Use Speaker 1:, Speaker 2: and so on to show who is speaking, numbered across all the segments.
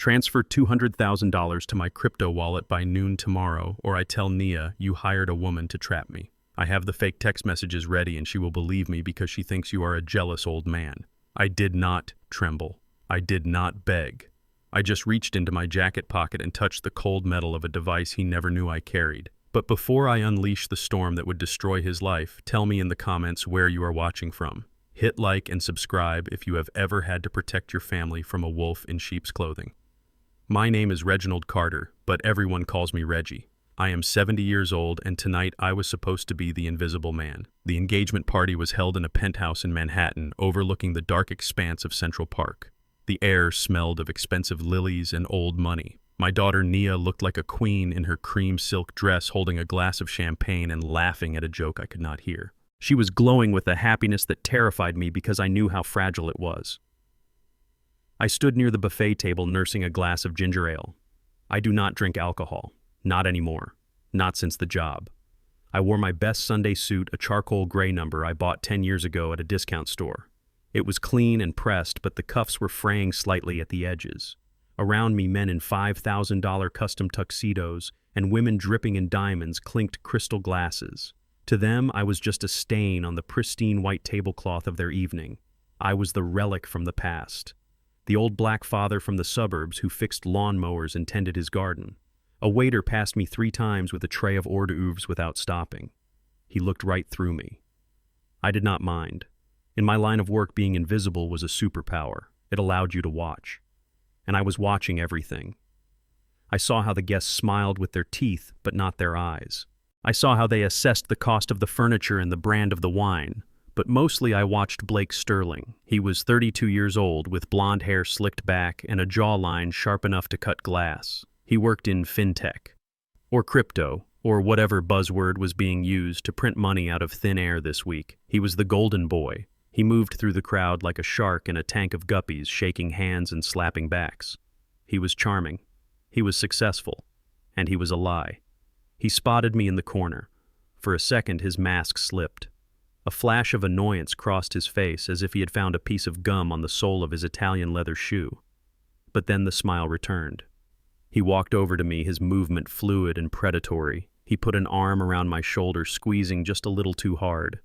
Speaker 1: Transfer $200,000 to my crypto wallet by noon tomorrow, or I tell Nia you hired a woman to trap me. I have the fake text messages ready and she will believe me because she thinks you are a jealous old man. I did not tremble. I did not beg. I just reached into my jacket pocket and touched the cold metal of a device he never knew I carried. But before I unleash the storm that would destroy his life, tell me in the comments where you are watching from. Hit like and subscribe if you have ever had to protect your family from a wolf in sheep's clothing. My name is Reginald Carter, but everyone calls me Reggie. I am 70 years old, and tonight I was supposed to be the invisible man. The engagement party was held in a penthouse in Manhattan, overlooking the dark expanse of Central Park. The air smelled of expensive lilies and old money. My daughter Nia looked like a queen in her cream silk dress, holding a glass of champagne and laughing at a joke I could not hear. She was glowing with a happiness that terrified me because I knew how fragile it was. I stood near the buffet table nursing a glass of ginger ale. I do not drink alcohol. Not anymore. Not since the job. I wore my best Sunday suit, a charcoal gray number I bought 10 years ago at a discount store. It was clean and pressed, but the cuffs were fraying slightly at the edges. Around me, men in $5,000 custom tuxedos and women dripping in diamonds clinked crystal glasses. To them, I was just a stain on the pristine white tablecloth of their evening. I was the relic from the past. The old black father from the suburbs who fixed lawnmowers and tended his garden. A waiter passed me 3 times with a tray of hors d'oeuvres without stopping. He looked right through me. I did not mind. In my line of work, being invisible was a superpower. It allowed you to watch. And I was watching everything. I saw how the guests smiled with their teeth, but not their eyes. I saw how they assessed the cost of the furniture and the brand of the wine. But mostly I watched Blake Sterling. He was 32 years old, with blonde hair slicked back and a jawline sharp enough to cut glass. He worked in fintech, or crypto, or whatever buzzword was being used to print money out of thin air this week. He was the golden boy. He moved through the crowd like a shark in a tank of guppies, shaking hands and slapping backs. He was charming. He was successful. And he was a lie. He spotted me in the corner. For a second, his mask slipped. A flash of annoyance crossed his face, as if he had found a piece of gum on the sole of his Italian leather shoe. But then the smile returned. He walked over to me, his movement fluid and predatory. He put an arm around my shoulder, squeezing just a little too hard.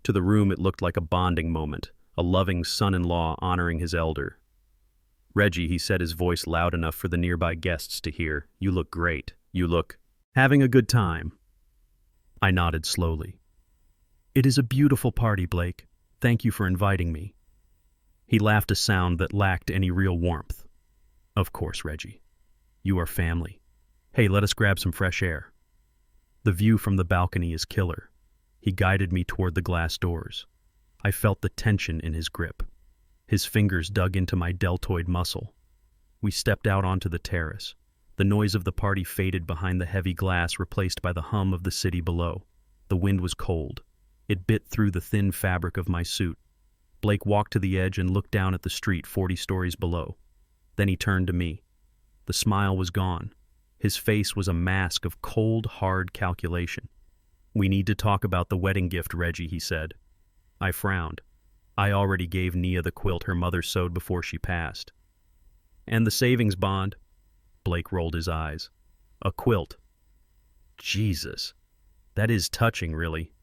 Speaker 1: To the room, it looked like a bonding moment, a loving son-in-law honoring his elder. "Reggie," he said, his voice loud enough for the nearby guests to hear, "you look great. You look having a good time." I nodded slowly. "It is a beautiful party, Blake. Thank you for inviting me." He laughed, a sound that lacked any real warmth. "Of course, Reggie. You are family. Hey, let us grab some fresh air. The view from the balcony is killer." He guided me toward the glass doors. I felt the tension in his grip. His fingers dug into my deltoid muscle. We stepped out onto the terrace. The noise of the party faded behind the heavy glass, replaced by the hum of the city below. The wind was cold. It bit through the thin fabric of my suit. Blake walked to the edge and looked down at the street 40 stories below. Then he turned to me. The smile was gone. His face was a mask of cold, hard calculation. "We need to talk about the wedding gift, Reggie," he said. I frowned. I already gave Nia the quilt her mother sewed before she passed. "And the savings bond." Blake rolled his eyes. "A quilt. Jesus. That is touching, really.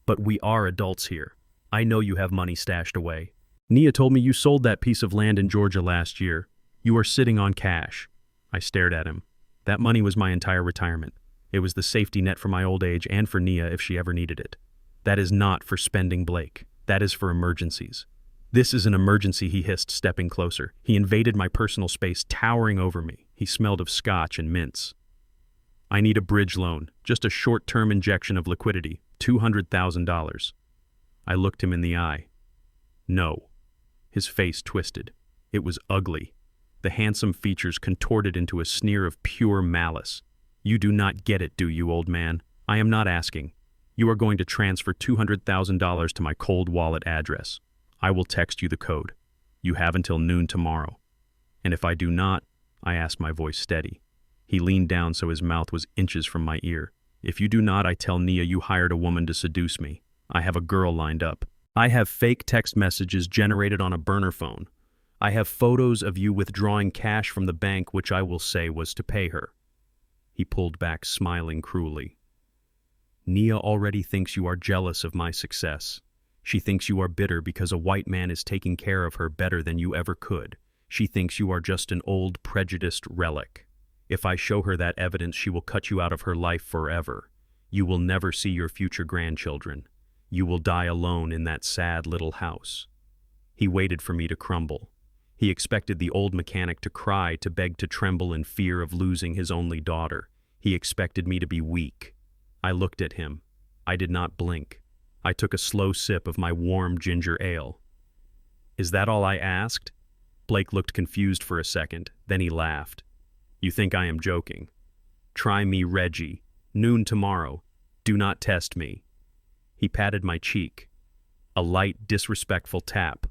Speaker 1: But we are adults here. I know you have money stashed away. Nia told me you sold that piece of land in Georgia last year. You are sitting on cash." I stared at him. That money was my entire retirement. It was the safety net for my old age and for Nia if she ever needed it. "That is not for spending, Blake. That is for emergencies." "This is an emergency," he hissed, stepping closer. He invaded my personal space, towering over me. He smelled of scotch and mints. "I need a bridge loan, just a short-term injection of liquidity, $200,000. I looked him in the eye. "No." His face twisted. It was ugly. The handsome features contorted into a sneer of pure malice. "You do not get it, do you, old man? I am not asking. You are going to transfer $200,000 to my cold wallet address. I will text you the code. You have until noon tomorrow. And if I do not," I asked, my voice steady. He leaned down so his mouth was inches from my ear. "If you do not, I tell Nia you hired a woman to seduce me. I have a girl lined up. I have fake text messages generated on a burner phone. I have photos of you withdrawing cash from the bank which I will say was to pay her." He pulled back, smiling cruelly. "Nia already thinks you are jealous of my success. She thinks you are bitter because a white man is taking care of her better than you ever could. She thinks you are just an old, prejudiced relic. If I show her that evidence, she will cut you out of her life forever. You will never see your future grandchildren. You will die alone in that sad little house." He waited for me to crumble. He expected the old mechanic to cry, to beg, to tremble in fear of losing his only daughter. He expected me to be weak. I looked at him. I did not blink. I took a slow sip of my warm ginger ale. "Is that all I asked?" Blake looked confused for a second, then he laughed. "You think I am joking? Try me, Reggie. Noon tomorrow. Do not test me." He patted my cheek. A light, disrespectful tap,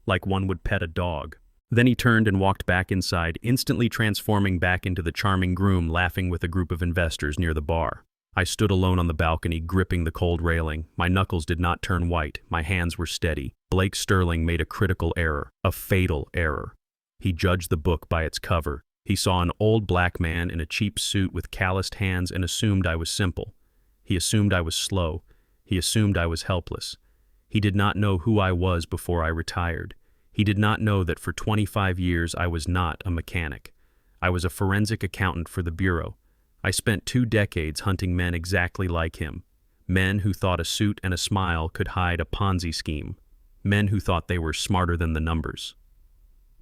Speaker 1: like one would pet a dog. Then he turned and walked back inside, instantly transforming back into the charming groom laughing with a group of investors near the bar. I stood alone on the balcony, gripping the cold railing. My knuckles did not turn white. My hands were steady. Blake Sterling made a critical error, a fatal error. He judged the book by its cover. He saw an old black man in a cheap suit with calloused hands and assumed I was simple. He assumed I was slow. He assumed I was helpless. He did not know who I was before I retired. He did not know that for 25 years I was not a mechanic. I was a forensic accountant for the Bureau. I spent 2 decades hunting men exactly like him. Men who thought a suit and a smile could hide a Ponzi scheme. Men who thought they were smarter than the numbers.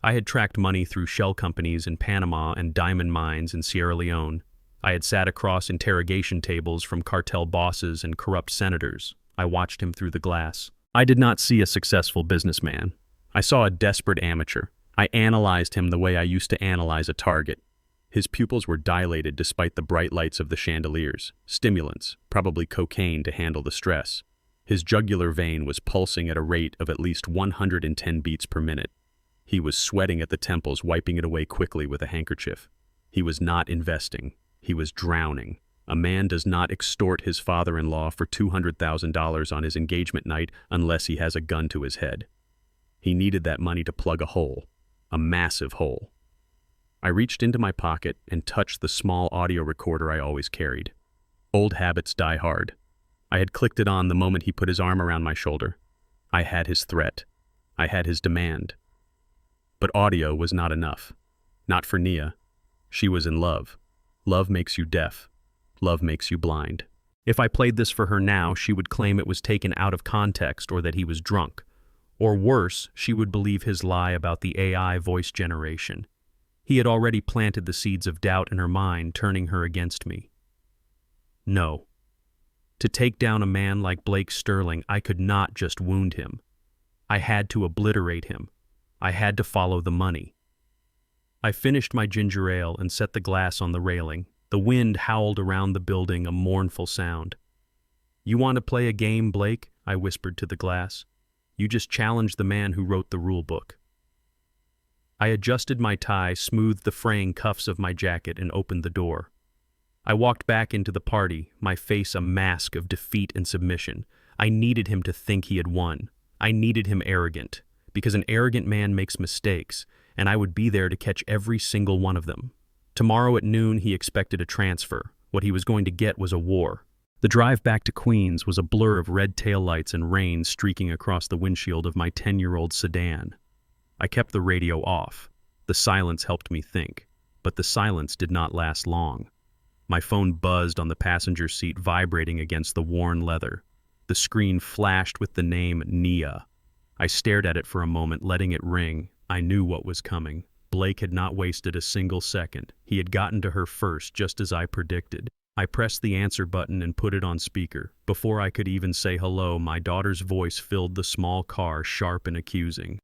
Speaker 1: I had tracked money through shell companies in Panama and diamond mines in Sierra Leone. I had sat across interrogation tables from cartel bosses and corrupt senators. I watched him through the glass. I did not see a successful businessman. I saw a desperate amateur. I analyzed him the way I used to analyze a target. His pupils were dilated despite the bright lights of the chandeliers. Stimulants, probably cocaine to handle the stress. His jugular vein was pulsing at a rate of at least 110 beats per minute. He was sweating at the temples, wiping it away quickly with a handkerchief. He was not investing. He was drowning. A man does not extort his father-in-law for $200,000 on his engagement night unless he has a gun to his head. He needed that money to plug a hole, a massive hole. I reached into my pocket and touched the small audio recorder I always carried. Old habits die hard. I had clicked it on the moment he put his arm around my shoulder. I had his threat. I had his demand. But audio was not enough. Not for Nia. She was in love. Love makes you deaf. Love makes you blind. If I played this for her now, she would claim it was taken out of context or that he was drunk. Or worse, she would believe his lie about the AI voice generation. He had already planted the seeds of doubt in her mind, turning her against me. No. To take down a man like Blake Sterling, I could not just wound him. I had to obliterate him. I had to follow the money. I finished my ginger ale and set the glass on the railing. The wind howled around the building, a mournful sound. "You want to play a game, Blake?" I whispered to the glass. "You just challenged the man who wrote the rule book." I adjusted my tie, smoothed the fraying cuffs of my jacket, and opened the door. I walked back into the party, my face a mask of defeat and submission. I needed him to think he had won. I needed him arrogant, because an arrogant man makes mistakes, and I would be there to catch every single one of them. Tomorrow at noon, he expected a transfer. What he was going to get was a war. The drive back to Queens was a blur of red taillights and rain streaking across the windshield of my 10-year-old sedan. I kept the radio off. The silence helped me think, but the silence did not last long. My phone buzzed on the passenger seat, vibrating against the worn leather. The screen flashed with the name Nia. I stared at it for a moment, letting it ring. I knew what was coming. Blake had not wasted a single second. He had gotten to her first, just as I predicted. I pressed the answer button and put it on speaker. Before I could even say hello, my daughter's voice filled the small car, sharp and accusing.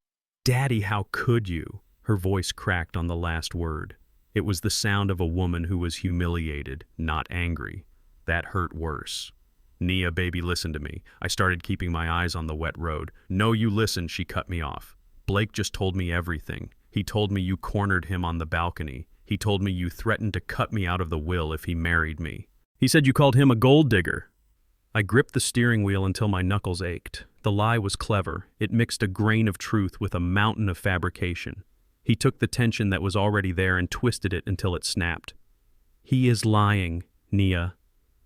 Speaker 1: "Daddy, how could you?" Her voice cracked on the last word. It was the sound of a woman who was humiliated, not angry. That hurt worse. "Nia, baby, listen to me." I started, keeping my eyes on the wet road. "No, you listen," she cut me off. "Blake just told me everything. He told me you cornered him on the balcony. He told me you threatened to cut me out of the will if he married me. He said you called him a gold digger." I gripped the steering wheel until my knuckles ached. The lie was clever. It mixed a grain of truth with a mountain of fabrication. He took the tension that was already there and twisted it until it snapped. "He is lying, Nia,"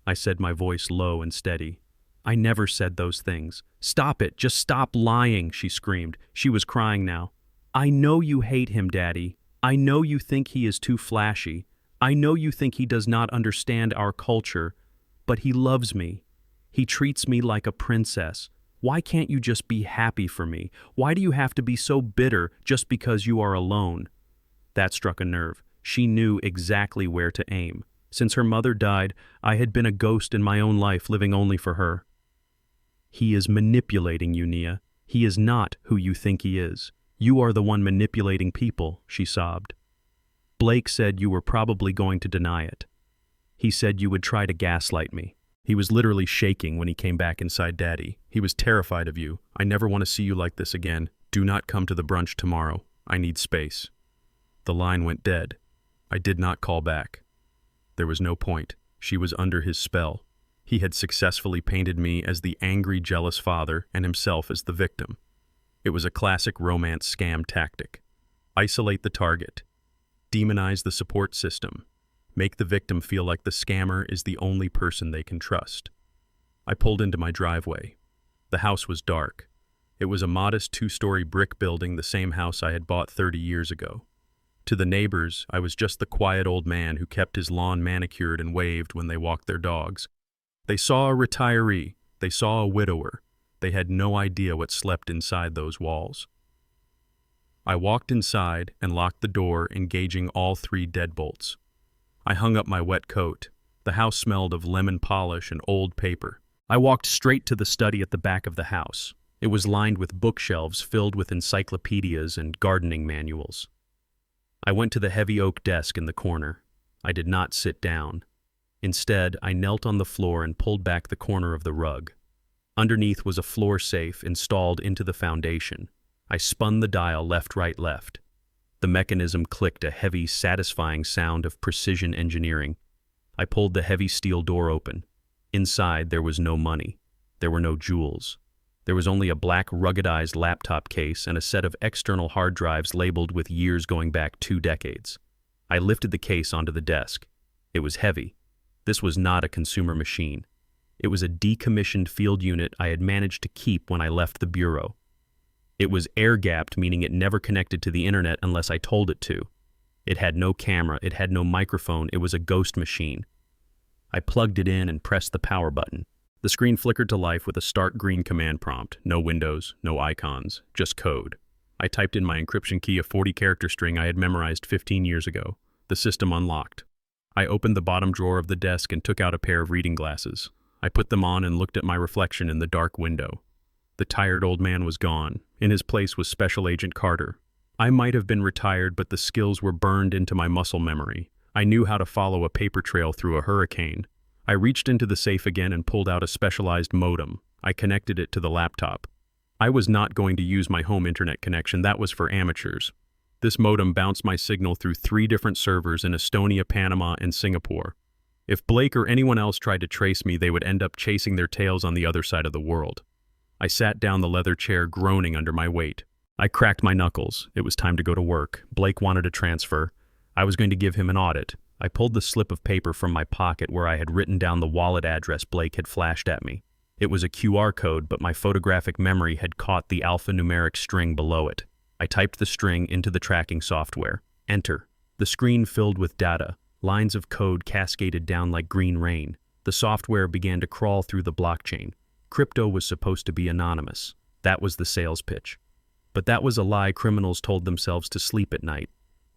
Speaker 1: I said, my voice low and steady. "I never said those things." "Stop it! Just stop lying!" she screamed. She was crying now. "I know you hate him, Daddy. I know you think he is too flashy. I know you think he does not understand our culture, but he loves me. He treats me like a princess. Why can't you just be happy for me? Why do you have to be so bitter just because you are alone?" That struck a nerve. She knew exactly where to aim. Since her mother died, I had been a ghost in my own life, living only for her. "He is manipulating you, Nia. He is not who you think he is. You are the one manipulating people," she sobbed. "Blake said you were probably going to deny it. He said you would try to gaslight me. He was literally shaking when he came back inside Daddy. He was terrified of you. I never want to see you like this again. Do not come to the brunch tomorrow. I need space." The line went dead. I did not call back. There was no point. She was under his spell. He had successfully painted me as the angry, jealous father and himself as the victim. It was a classic romance scam tactic. Isolate the target. Demonize the support system. Make the victim feel like the scammer is the only person they can trust. I pulled into my driveway. The house was dark. It was a modest 2-story brick building, the same house I had bought 30 years ago. To the neighbors, I was just the quiet old man who kept his lawn manicured and waved when they walked their dogs. They saw a retiree. They saw a widower. They had no idea what slept inside those walls. I walked inside and locked the door, engaging all 3 deadbolts. I hung up my wet coat. The house smelled of lemon polish and old paper. I walked straight to the study at the back of the house. It was lined with bookshelves filled with encyclopedias and gardening manuals. I went to the heavy oak desk in the corner. I did not sit down. Instead, I knelt on the floor and pulled back the corner of the rug. Underneath was a floor safe installed into the foundation. I spun the dial left, right, left. The mechanism clicked, a heavy, satisfying sound of precision engineering. I pulled the heavy steel door open. Inside, there was no money. There were no jewels. There was only a black, ruggedized laptop case and a set of external hard drives labeled with years going back 2 decades. I lifted the case onto the desk. It was heavy. This was not a consumer machine. It was a decommissioned field unit I had managed to keep when I left the bureau. It was air-gapped, meaning it never connected to the internet unless I told it to. It had no camera, it had no microphone, it was a ghost machine. I plugged it in and pressed the power button. The screen flickered to life with a stark green command prompt. No windows, no icons, just code. I typed in my encryption key, a 40-character string I had memorized 15 years ago. The system unlocked. I opened the bottom drawer of the desk and took out a pair of reading glasses. I put them on and looked at my reflection in the dark window. The tired old man was gone. In his place was Special Agent Carter. I might have been retired, but the skills were burned into my muscle memory. I knew how to follow a paper trail through a hurricane. I reached into the safe again and pulled out a specialized modem. I connected it to the laptop. I was not going to use my home internet connection. That was for amateurs. This modem bounced my signal through 3 different servers in Estonia, Panama, and Singapore. If Blake or anyone else tried to trace me, they would end up chasing their tails on the other side of the world. I sat down the leather chair, groaning under my weight. I cracked my knuckles. It was time to go to work. Blake wanted a transfer. I was going to give him an audit. I pulled the slip of paper from my pocket where I had written down the wallet address Blake had flashed at me. It was a QR code, but my photographic memory had caught the alphanumeric string below it. I typed the string into the tracking software. Enter. The screen filled with data. Lines of code cascaded down like green rain. The software began to crawl through the blockchain. Crypto was supposed to be anonymous. That was the sales pitch. But that was a lie criminals told themselves to sleep at night.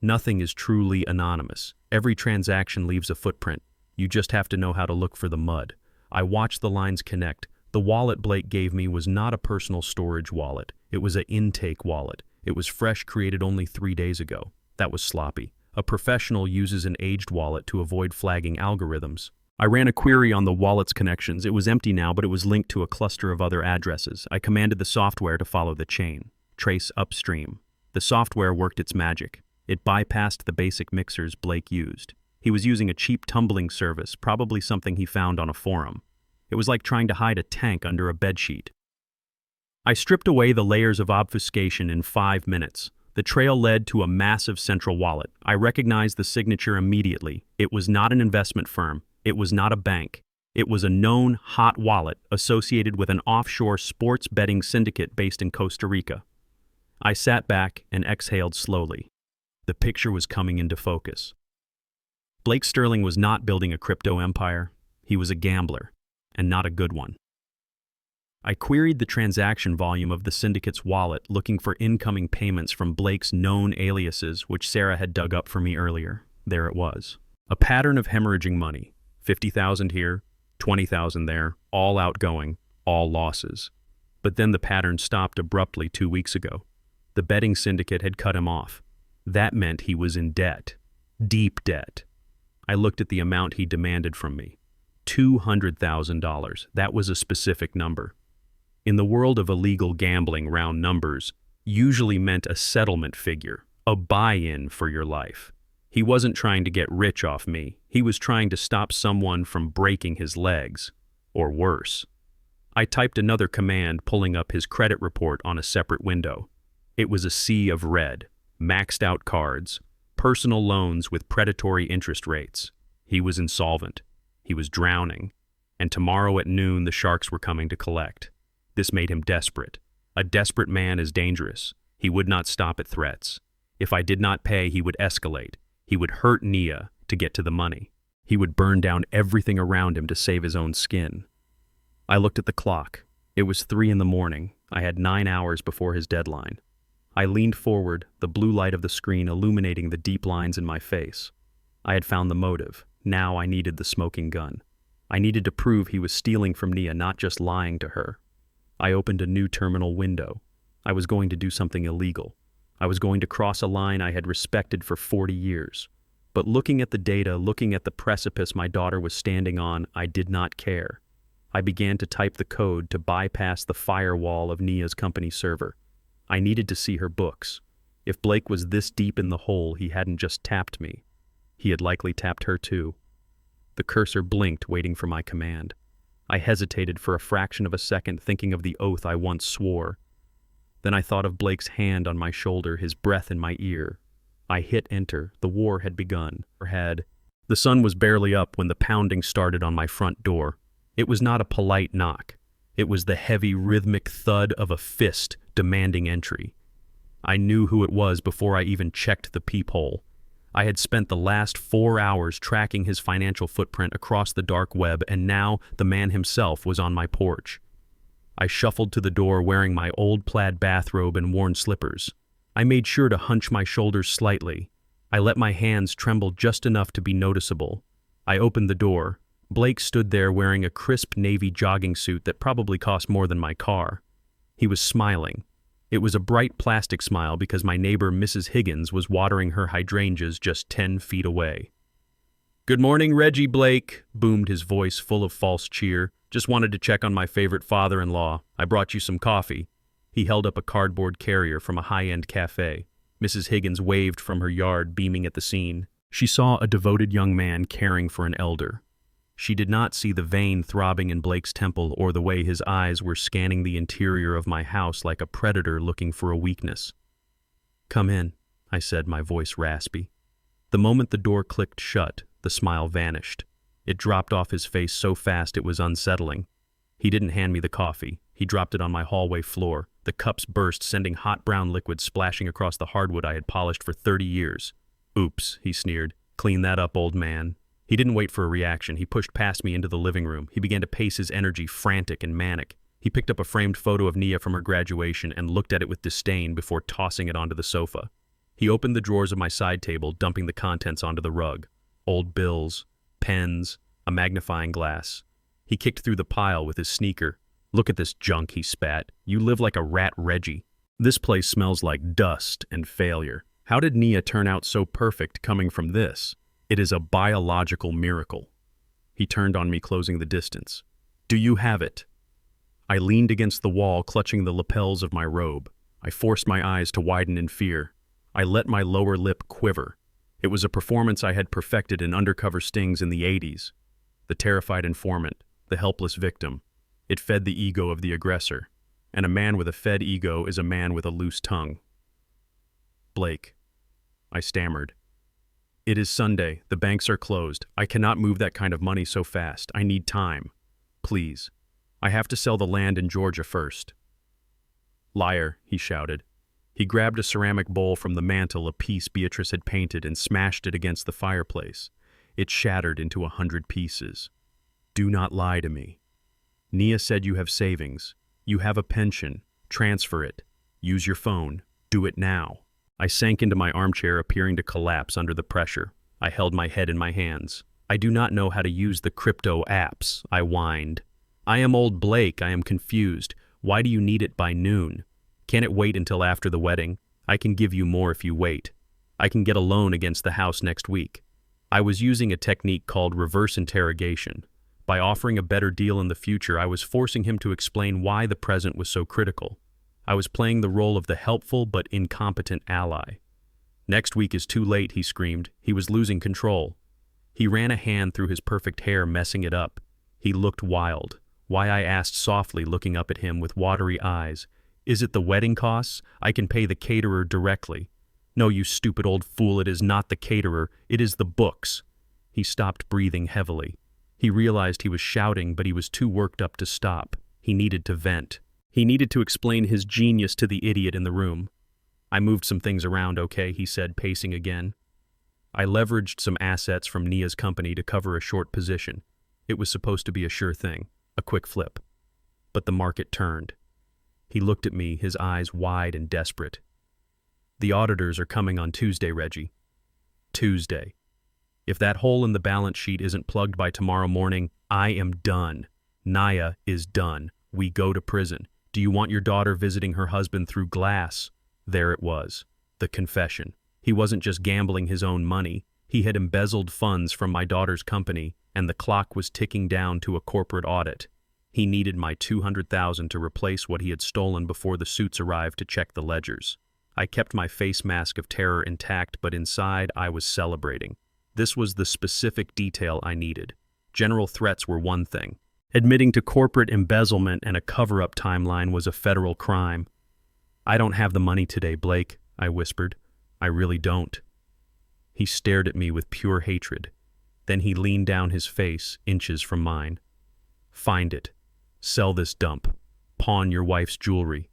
Speaker 1: Nothing is truly anonymous. Every transaction leaves a footprint. You just have to know how to look for the mud. I watched the lines connect. The wallet Blake gave me was not a personal storage wallet. It was an intake wallet. It was fresh, created only 3 days ago. That was sloppy. A professional uses an aged wallet to avoid flagging algorithms. I ran a query on the wallet's connections. It was empty now, but it was linked to a cluster of other addresses. I commanded the software to follow the chain. Trace upstream. The software worked its magic. It bypassed the basic mixers Blake used. He was using a cheap tumbling service, probably something he found on a forum. It was like trying to hide a tank under a bedsheet. I stripped away the layers of obfuscation in 5 minutes. The trail led to a massive central wallet. I recognized the signature immediately. It was not an investment firm. It was not a bank. It was a known hot wallet associated with an offshore sports betting syndicate based in Costa Rica. I sat back and exhaled slowly. The picture was coming into focus. Blake Sterling was not building a crypto empire. He was a gambler, and not a good one. I queried the transaction volume of the syndicate's wallet, looking for incoming payments from Blake's known aliases, which Sarah had dug up for me earlier. There it was. A pattern of hemorrhaging money. 50,000 here, 20,000 there, all outgoing, all losses. But then the pattern stopped abruptly 2 weeks ago. The betting syndicate had cut him off. That meant he was in debt. Deep debt. I looked at the amount he demanded from me. $200,000. That was a specific number. In the world of illegal gambling, round numbers usually meant a settlement figure, a buy-in for your life. He wasn't trying to get rich off me. He was trying to stop someone from breaking his legs, or worse. I typed another command, pulling up his credit report on a separate window. It was a sea of red, maxed out cards, personal loans with predatory interest rates. He was insolvent. He was drowning. And tomorrow at noon, the sharks were coming to collect. This made him desperate. A desperate man is dangerous. He would not stop at threats. If I did not pay, he would escalate. He would hurt Nia to get to the money. He would burn down everything around him to save his own skin. I looked at the clock. It was 3 a.m. I had 9 hours before his deadline. I leaned forward, the blue light of the screen illuminating the deep lines in my face. I had found the motive. Now I needed the smoking gun. I needed to prove he was stealing from Nia, not just lying to her. I opened a new terminal window. I was going to do something illegal. I was going to cross a line I had respected for 40 years. But looking at the data, looking at the precipice my daughter was standing on, I did not care. I began to type the code to bypass the firewall of Nia's company server. I needed to see her books. If Blake was this deep in the hole, he hadn't just tapped me. He had likely tapped her too. The cursor blinked, waiting for my command. I hesitated for a fraction of a second, thinking of the oath I once swore. Then I thought of Blake's hand on my shoulder, his breath in my ear. I hit enter. The war had begun. The sun was barely up when the pounding started on my front door. It was not a polite knock. It was the heavy, rhythmic thud of a fist demanding entry. I knew who it was before I even checked the peephole. I had spent the last 4 hours tracking his financial footprint across the dark web, and now the man himself was on my porch. I shuffled to the door wearing my old plaid bathrobe and worn slippers. I made sure to hunch my shoulders slightly. I let my hands tremble just enough to be noticeable. I opened the door. Blake stood there wearing a crisp navy jogging suit that probably cost more than my car. He was smiling. It was a bright plastic smile because my neighbor Mrs. Higgins was watering her hydrangeas just 10 feet away. "Good morning, Reggie Blake," boomed his voice full of false cheer. "Just wanted to check on my favorite father-in-law. I brought you some coffee." He held up a cardboard carrier from a high-end cafe. Mrs. Higgins waved from her yard, beaming at the scene. She saw a devoted young man caring for an elder. She did not see the vein throbbing in Blake's temple or the way his eyes were scanning the interior of my house like a predator looking for a weakness. "Come in," I said, my voice raspy. The moment the door clicked shut, the smile vanished. It dropped off his face so fast it was unsettling. He didn't hand me the coffee. He dropped it on my hallway floor. The cups burst, sending hot brown liquid splashing across the hardwood I had polished for 30 years. "Oops," he sneered. "Clean that up, old man." He didn't wait for a reaction. He pushed past me into the living room. He began to pace his energy, frantic and manic. He picked up a framed photo of Nia from her graduation and looked at it with disdain before tossing it onto the sofa. He opened the drawers of my side table, dumping the contents onto the rug. Old bills, pens, a magnifying glass. He kicked through the pile with his sneaker. "Look at this junk," he spat. "You live like a rat, Reggie. This place smells like dust and failure. How did Nia turn out so perfect coming from this? It is a biological miracle." He turned on me, closing the distance. "Do you have it?" I leaned against the wall, clutching the lapels of my robe. I forced my eyes to widen in fear. I let my lower lip quiver. It was a performance I had perfected in undercover stings in the 80s. The terrified informant, the helpless victim. It fed the ego of the aggressor. and a man with a fed ego is a man with a loose tongue. Blake, I stammered. It is Sunday. The banks are closed. I cannot move that kind of money so fast. I need time. Please. I have to sell the land in Georgia first. Liar, he shouted. He grabbed a ceramic bowl from the mantel, a piece Beatrice had painted, and smashed it against the fireplace. It shattered into 100 pieces. Do not lie to me. Nia said you have savings. You have a pension. Transfer it. Use your phone. Do it now. I sank into my armchair, appearing to collapse under the pressure. I held my head in my hands. I do not know how to use the crypto apps, I whined. I am old Blake. I am confused. Why do you need it by noon? Can it wait until after the wedding? I can give you more if you wait. I can get a loan against the house next week. I was using a technique called reverse interrogation. By offering a better deal in the future, I was forcing him to explain why the present was so critical. I was playing the role of the helpful but incompetent ally. Next week is too late, he screamed. He was losing control. He ran a hand through his perfect hair, messing it up. He looked wild. Why, I asked softly, looking up at him with watery eyes. Is it the wedding costs? I can pay the caterer directly. No, you stupid old fool, it is not the caterer, it is the books. He stopped, breathing heavily. He realized he was shouting, but he was too worked up to stop. He needed to vent. He needed to explain his genius to the idiot in the room. I moved some things around, okay, he said, pacing again. I leveraged some assets from Nia's company to cover a short position. It was supposed to be a sure thing, a quick flip. But the market turned. He looked at me, his eyes wide and desperate. The auditors are coming on Tuesday, Reggie. Tuesday. If that hole in the balance sheet isn't plugged by tomorrow morning, I am done. Nia is done. We go to prison. Do you want your daughter visiting her husband through glass? There it was. The confession. He wasn't just gambling his own money. He had embezzled funds from my daughter's company, and the clock was ticking down to a corporate audit. He needed my $200,000 to replace what he had stolen before the suits arrived to check the ledgers. I kept my face mask of terror intact, but inside I was celebrating. This was the specific detail I needed. General threats were one thing. Admitting to corporate embezzlement and a cover-up timeline was a federal crime. I don't have the money today, Blake, I whispered. I really don't. He stared at me with pure hatred. Then he leaned down, his face inches from mine. Find it. Sell this dump. Pawn your wife's jewelry.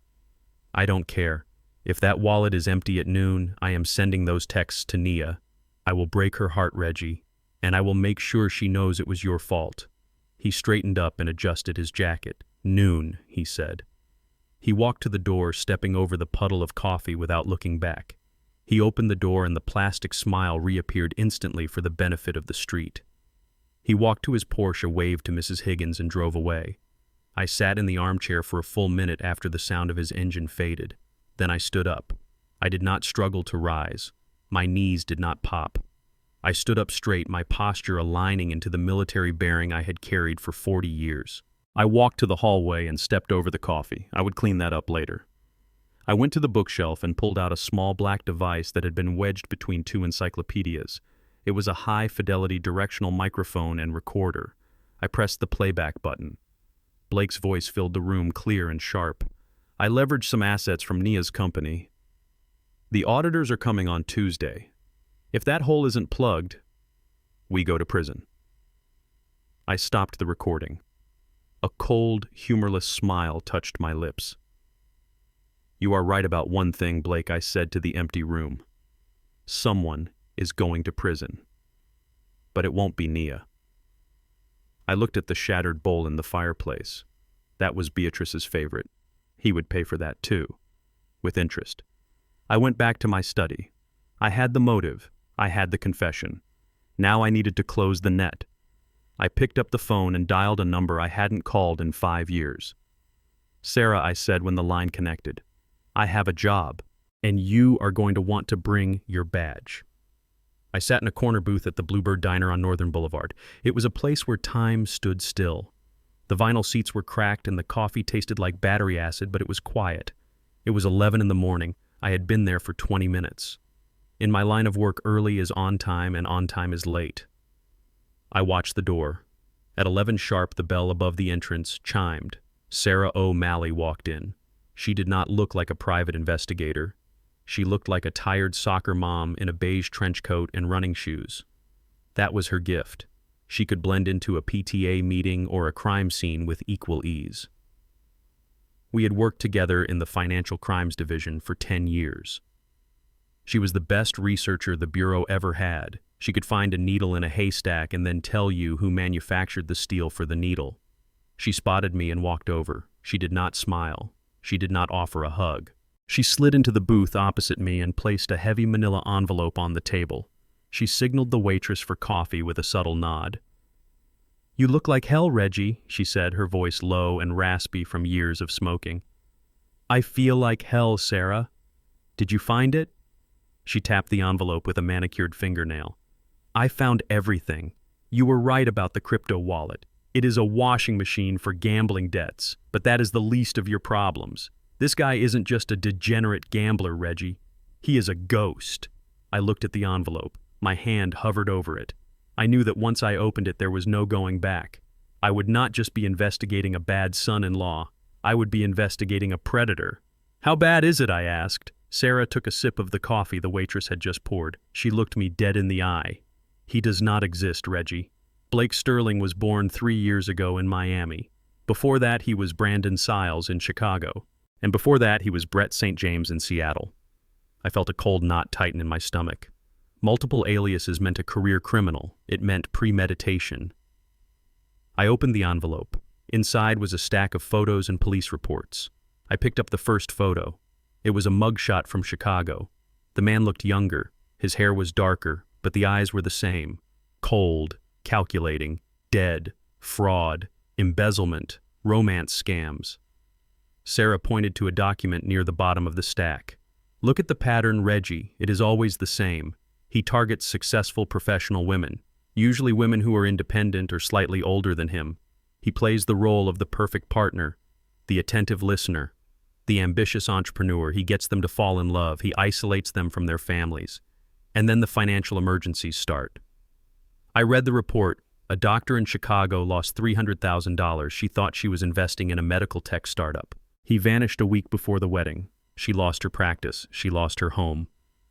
Speaker 1: I don't care. If that wallet is empty at noon, I am sending those texts to Nia. I will break her heart, Reggie, and I will make sure she knows it was your fault. He straightened up and adjusted his jacket. Noon, he said. He walked to the door, stepping over the puddle of coffee without looking back. He opened the door and the plastic smile reappeared instantly for the benefit of the street. He walked to his Porsche, waved to Mrs. Higgins, and drove away. I sat in the armchair for a full minute after the sound of his engine faded. Then I stood up. I did not struggle to rise. My knees did not pop. I stood up straight, my posture aligning into the military bearing I had carried for 40 years. I walked to the hallway and stepped over the coffee. I would clean that up later. I went to the bookshelf and pulled out a small black device that had been wedged between two encyclopedias. It was a high-fidelity directional microphone and recorder. I pressed the playback button. Blake's voice filled the room, clear and sharp. I leveraged some assets from Nia's company. The auditors are coming on Tuesday. If that hole isn't plugged, we go to prison. I stopped the recording. A cold, humorless smile touched my lips. You are right about one thing, Blake, I said to the empty room. Someone is going to prison. But it won't be Nia. I looked at the shattered bowl in the fireplace. That was Beatrice's favorite. He would pay for that too, with interest. I went back to my study. I had the motive. I had the confession. Now I needed to close the net. I picked up the phone and dialed a number I hadn't called in 5 years. Sarah, I said when the line connected. I have a job, and you are going to want to bring your badge. I sat in a corner booth at the Bluebird Diner on Northern Boulevard. It was a place where time stood still. The vinyl seats were cracked and the coffee tasted like battery acid, but it was quiet. It was 11 in the morning. I had been there for 20 minutes. In my line of work, early is on time and on time is late. I watched the door. At 11 sharp, the bell above the entrance chimed. Sarah O'Malley walked in. She did not look like a private investigator. She looked like a tired soccer mom in a beige trench coat and running shoes. That was her gift. She could blend into a PTA meeting or a crime scene with equal ease. We had worked together in the Financial Crimes Division for 10 years. She was the best researcher the Bureau ever had. She could find a needle in a haystack and then tell you who manufactured the steel for the needle. She spotted me and walked over. She did not smile. She did not offer a hug. She slid into the booth opposite me and placed a heavy manila envelope on the table. She signaled the waitress for coffee with a subtle nod. "You look like hell, Reggie," she said, her voice low and raspy from years of smoking. "I feel like hell, Sarah. Did you find it?" She tapped the envelope with a manicured fingernail. "I found everything. You were right about the crypto wallet. It is a washing machine for gambling debts, but that is the least of your problems. This guy isn't just a degenerate gambler, Reggie. He is a ghost." I looked at the envelope. My hand hovered over it. I knew that once I opened it, there was no going back. I would not just be investigating a bad son-in-law. I would be investigating a predator. "How bad is it?" I asked. Sarah took a sip of the coffee the waitress had just poured. She looked me dead in the eye. "He does not exist, Reggie. Blake Sterling was born 3 years ago in Miami. Before that, he was Brandon Siles in Chicago. And before that, he was Brett St. James in Seattle." I felt a cold knot tighten in my stomach. Multiple aliases meant a career criminal. It meant premeditation. I opened the envelope. Inside was a stack of photos and police reports. I picked up the first photo. It was a mugshot from Chicago. The man looked younger. His hair was darker, but the eyes were the same. Cold, calculating, dead, fraud, embezzlement, romance scams. Sarah pointed to a document near the bottom of the stack. "Look at the pattern, Reggie. It is always the same. He targets successful professional women, usually women who are independent or slightly older than him. He plays the role of the perfect partner, the attentive listener, the ambitious entrepreneur. He gets them to fall in love. He isolates them from their families. And then the financial emergencies start." I read the report. A doctor in Chicago lost $300,000. She thought she was investing in a medical tech startup. He vanished a week before the wedding. She lost her practice. She lost her home.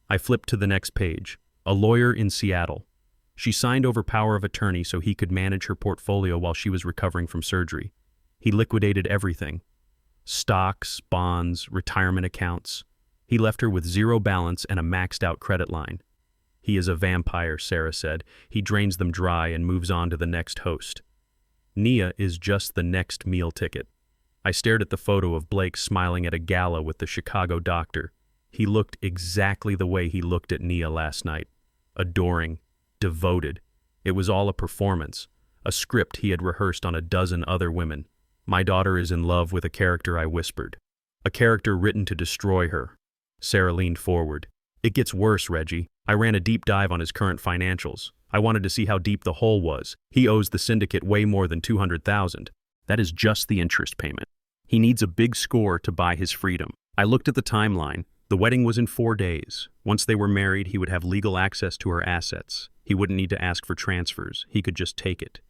Speaker 1: I flipped to the next page. A lawyer in Seattle. She signed over power of attorney so he could manage her portfolio while she was recovering from surgery. He liquidated everything. Stocks, bonds, retirement accounts. He left her with zero balance and a maxed-out credit line. "He is a vampire," Sarah said. "He drains them dry and moves on to the next host. Nia is just the next meal ticket." I stared at the photo of Blake smiling at a gala with the Chicago doctor. He looked exactly the way he looked at Nia last night. Adoring, devoted. It was all a performance, a script he had rehearsed on a dozen other women. "My daughter is in love with a character," I whispered. "A character written to destroy her." Sarah leaned forward. "It gets worse, Reggie. I ran a deep dive on his current financials. I wanted to see how deep the hole was. He owes the syndicate way more than $200,000. That is just the interest payment. He needs a big score to buy his freedom." I looked at the timeline. The wedding was in 4 days. Once they were married, he would have legal access to her assets. He wouldn't need to ask for transfers. He could just take it.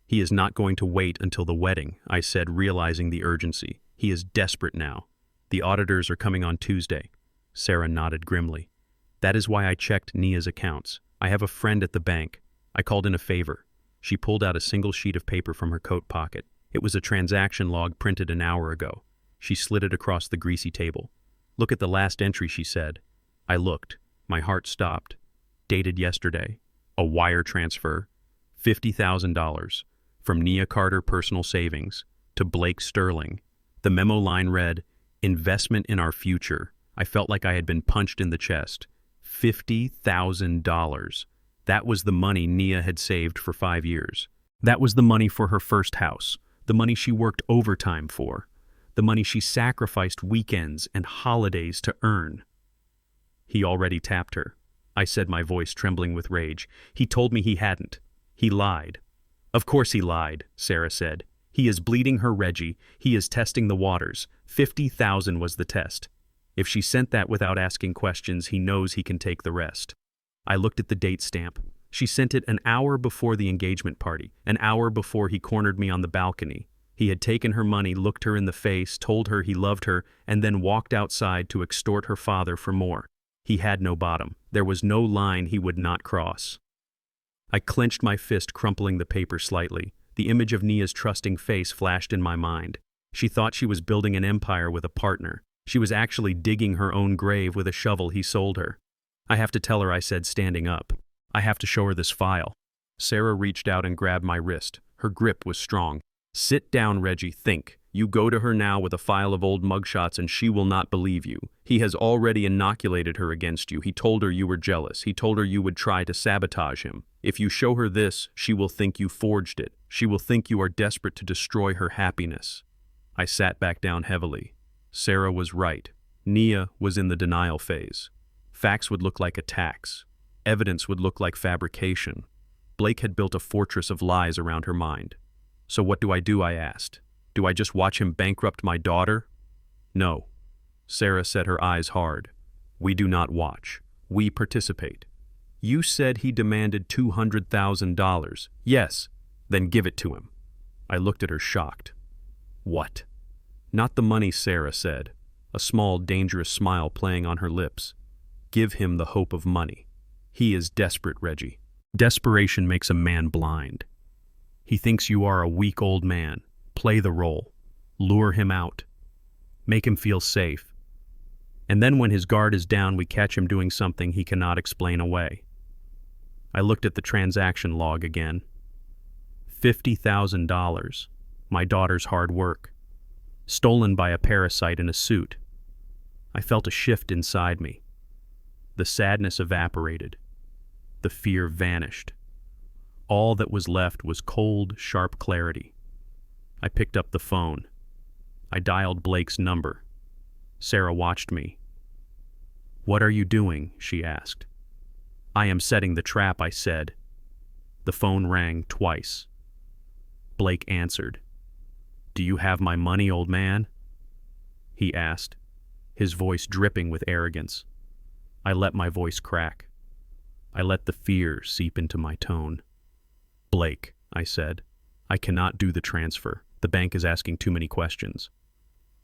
Speaker 1: "He is not going to wait until the wedding," I said, realizing the urgency. "He is desperate now. The auditors are coming on Tuesday." Sarah nodded grimly. "That is why I checked Nia's accounts. I have a friend at the bank. I called in a favor." She pulled out a single sheet of paper from her coat pocket. It was a transaction log printed an hour ago. She slid it across the greasy table. "Look at the last entry," she said. I looked. My heart stopped. Dated yesterday. A wire transfer. $50,000. From Nia Carter Personal Savings to Blake Sterling. The memo line read, "Investment in our future." I felt like I had been punched in the chest. $50,000. That was the money Nia had saved for 5 years. That was the money for her first house. The money she worked overtime for. The money she sacrificed weekends and holidays to earn. "He already tapped her," I said, my voice trembling with rage. "He told me he hadn't. He lied." "Of course he lied," Sarah said. "He is bleeding her, Reggie. He is testing the waters. 50,000 was the test. If she sent that without asking questions, he knows he can take the rest." I looked at the date stamp. She sent it an hour before the engagement party, an hour before he cornered me on the balcony. He had taken her money, looked her in the face, told her he loved her, and then walked outside to extort her father for more. He had no bottom. There was no line he would not cross. I clenched my fist, crumpling the paper slightly. The image of Nia's trusting face flashed in my mind. She thought she was building an empire with a partner. She was actually digging her own grave with a shovel he sold her. I have to tell her, I said, standing up. I have to show her this file. Sarah reached out and grabbed my wrist. Her grip was strong. Sit down, Reggie, think. You go to her now with a file of old mugshots and she will not believe you. He has already inoculated her against you. He told her you were jealous. He told her you would try to sabotage him. If you show her this, she will think you forged it. She will think you are desperate to destroy her happiness. I sat back down heavily. Sarah was right. Nia was in the denial phase. Facts would look like attacks. Evidence would look like fabrication. Blake had built a fortress of lies around her mind. So what do? I asked. Do I just watch him bankrupt my daughter? No. Sarah set her eyes hard. We do not watch. We participate. You said he demanded $200,000. Yes. Then give it to him. I looked at her shocked. What? Not the money, Sarah said, a small, dangerous smile playing on her lips. Give him the hope of money. He is desperate, Reggie. Desperation makes a man blind. He thinks you are a weak old man. Play the role. Lure him out. Make him feel safe. And then when his guard is down, we catch him doing something he cannot explain away. I looked at the transaction log again. $50,000. My daughter's hard work. Stolen by a parasite in a suit. I felt a shift inside me. The sadness evaporated. The fear vanished. All that was left was cold, sharp clarity. I picked up the phone. I dialed Blake's number. Sarah watched me. What are you doing? She asked. I am setting the trap, I said. The phone rang twice. Blake answered. Do you have my money, old man? He asked, his voice dripping with arrogance. I let my voice crack. I let the fear seep into my tone. Blake, I said, I cannot do the transfer. The bank is asking too many questions.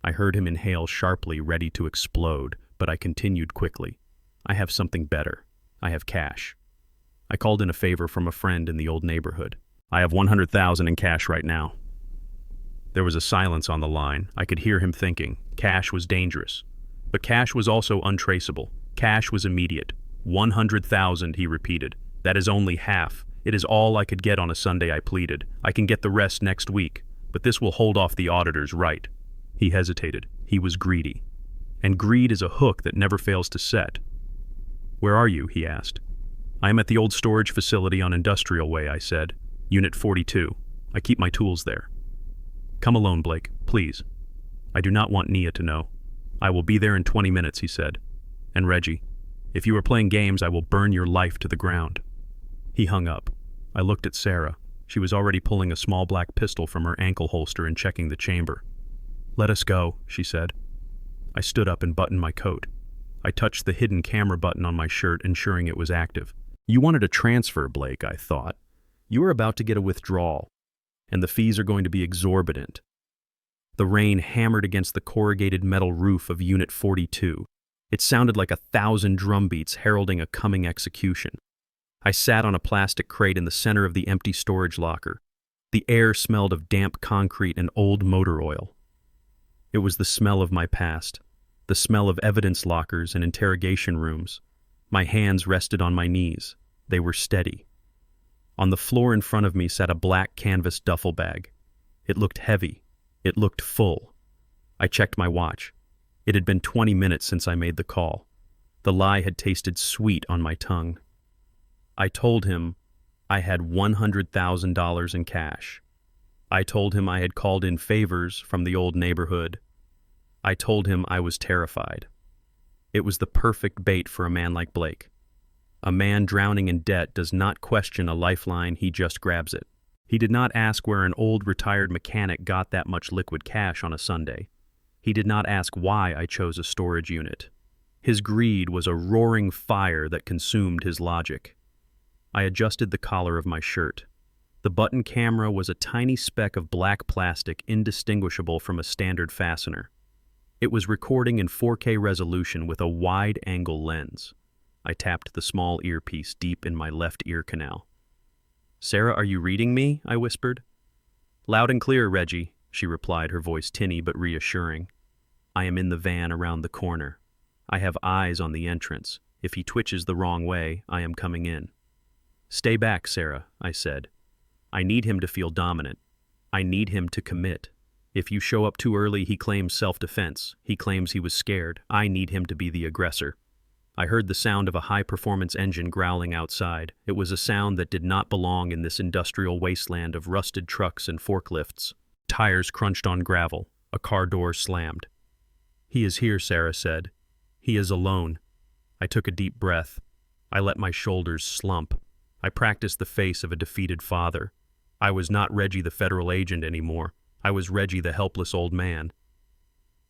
Speaker 1: I heard him inhale sharply, ready to explode, but I continued quickly. I have something better. I have cash. I called in a favor from a friend in the old neighborhood. I have $100,000 in cash right now. There was a silence on the line. I could hear him thinking. Cash was dangerous. But cash was also untraceable. Cash was immediate. 100,000, he repeated. That is only half. It is all I could get on a Sunday, I pleaded. I can get the rest next week, but this will hold off the auditors, right? He hesitated. He was greedy. And greed is a hook that never fails to set. Where are you? He asked. I am at the old storage facility on Industrial Way, I said. Unit 42. I keep my tools there. Come alone, Blake, please. I do not want Nia to know. I will be there in 20 minutes, he said. And Reggie, if you are playing games, I will burn your life to the ground. He hung up. I looked at Sarah. She was already pulling a small black pistol from her ankle holster and checking the chamber. Let us go, she said. I stood up and buttoned my coat. I touched the hidden camera button on my shirt, ensuring it was active. You wanted a transfer, Blake, I thought. You are about to get a withdrawal, and the fees are going to be exorbitant. The rain hammered against the corrugated metal roof of Unit 42. It sounded like 1,000 drum beats heralding a coming execution. I sat on a plastic crate in the center of the empty storage locker. The air smelled of damp concrete and old motor oil. It was the smell of my past, the smell of evidence lockers and interrogation rooms. My hands rested on my knees. They were steady. On the floor in front of me sat a black canvas duffel bag. It looked heavy. It looked full. I checked my watch. It had been 20 minutes since I made the call. The lie had tasted sweet on my tongue. I told him I had $100,000 in cash. I told him I had called in favors from the old neighborhood. I told him I was terrified. It was the perfect bait for a man like Blake. A man drowning in debt does not question a lifeline, he just grabs it. He did not ask where an old retired mechanic got that much liquid cash on a Sunday. He did not ask why I chose a storage unit. His greed was a roaring fire that consumed his logic. I adjusted the collar of my shirt. The button camera was a tiny speck of black plastic indistinguishable from a standard fastener. It was recording in 4K resolution with a wide-angle lens. I tapped the small earpiece deep in my left ear canal. "Sarah, are you reading me?" I whispered. "Loud and clear, Reggie," she replied, her voice tinny but reassuring. "I am in the van around the corner. I have eyes on the entrance. If he twitches the wrong way, I am coming in." "Stay back, Sarah," I said. "I need him to feel dominant. I need him to commit. If you show up too early, he claims self-defense. He claims he was scared. I need him to be the aggressor." I heard the sound of a high-performance engine growling outside. It was a sound that did not belong in this industrial wasteland of rusted trucks and forklifts. Tires crunched on gravel. A car door slammed. "He is here," Sarah said. "He is alone." I took a deep breath. I let my shoulders slump. I practiced the face of a defeated father. I was not Reggie the federal agent anymore. I was Reggie the helpless old man.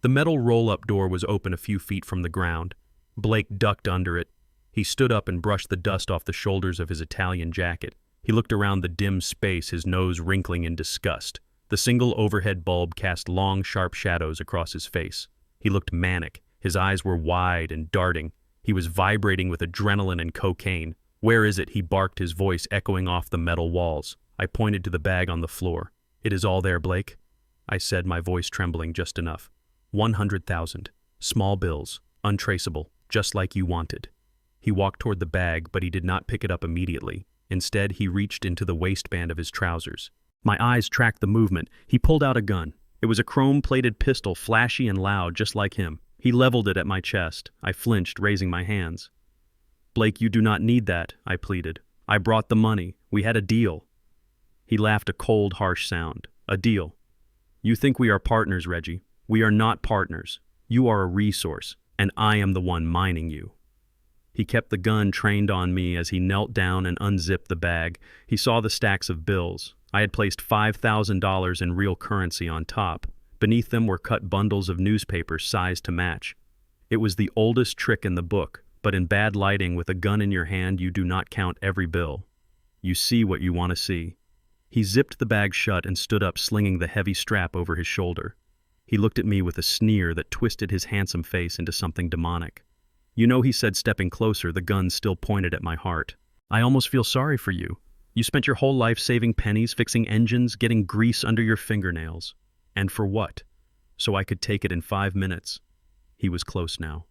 Speaker 1: The metal roll-up door was open a few feet from the ground. Blake ducked under it. He stood up and brushed the dust off the shoulders of his Italian jacket. He looked around the dim space, his nose wrinkling in disgust. The single overhead bulb cast long, sharp shadows across his face. He looked manic. His eyes were wide and darting. He was vibrating with adrenaline and cocaine. "Where is it?" he barked, his voice echoing off the metal walls. I pointed to the bag on the floor. "It is all there, Blake," I said, my voice trembling just enough. 100,000. Small bills. Untraceable. Just like you wanted. He walked toward the bag, but he did not pick it up immediately. Instead, he reached into the waistband of his trousers. My eyes tracked the movement. He pulled out a gun. It was a chrome-plated pistol, flashy and loud, just like him. He leveled it at my chest. I flinched, raising my hands. "Blake, you do not need that," I pleaded. "I brought the money. We had a deal." He laughed, a cold, harsh sound. "A deal? You think we are partners, Reggie. We are not partners. You are a resource, and I am the one mining you." He kept the gun trained on me as he knelt down and unzipped the bag. He saw the stacks of bills. I had placed $5,000 in real currency on top. Beneath them were cut bundles of newspapers sized to match. It was the oldest trick in the book, but in bad lighting with a gun in your hand, you do not count every bill. You see what you want to see. He zipped the bag shut and stood up, slinging the heavy strap over his shoulder. He looked at me with a sneer that twisted his handsome face into something demonic. "You know," he said, stepping closer, the gun still pointed at my heart. "I almost feel sorry for you. You spent your whole life saving pennies, fixing engines, getting grease under your fingernails. And for what? So I could take it in 5 minutes." He was close now.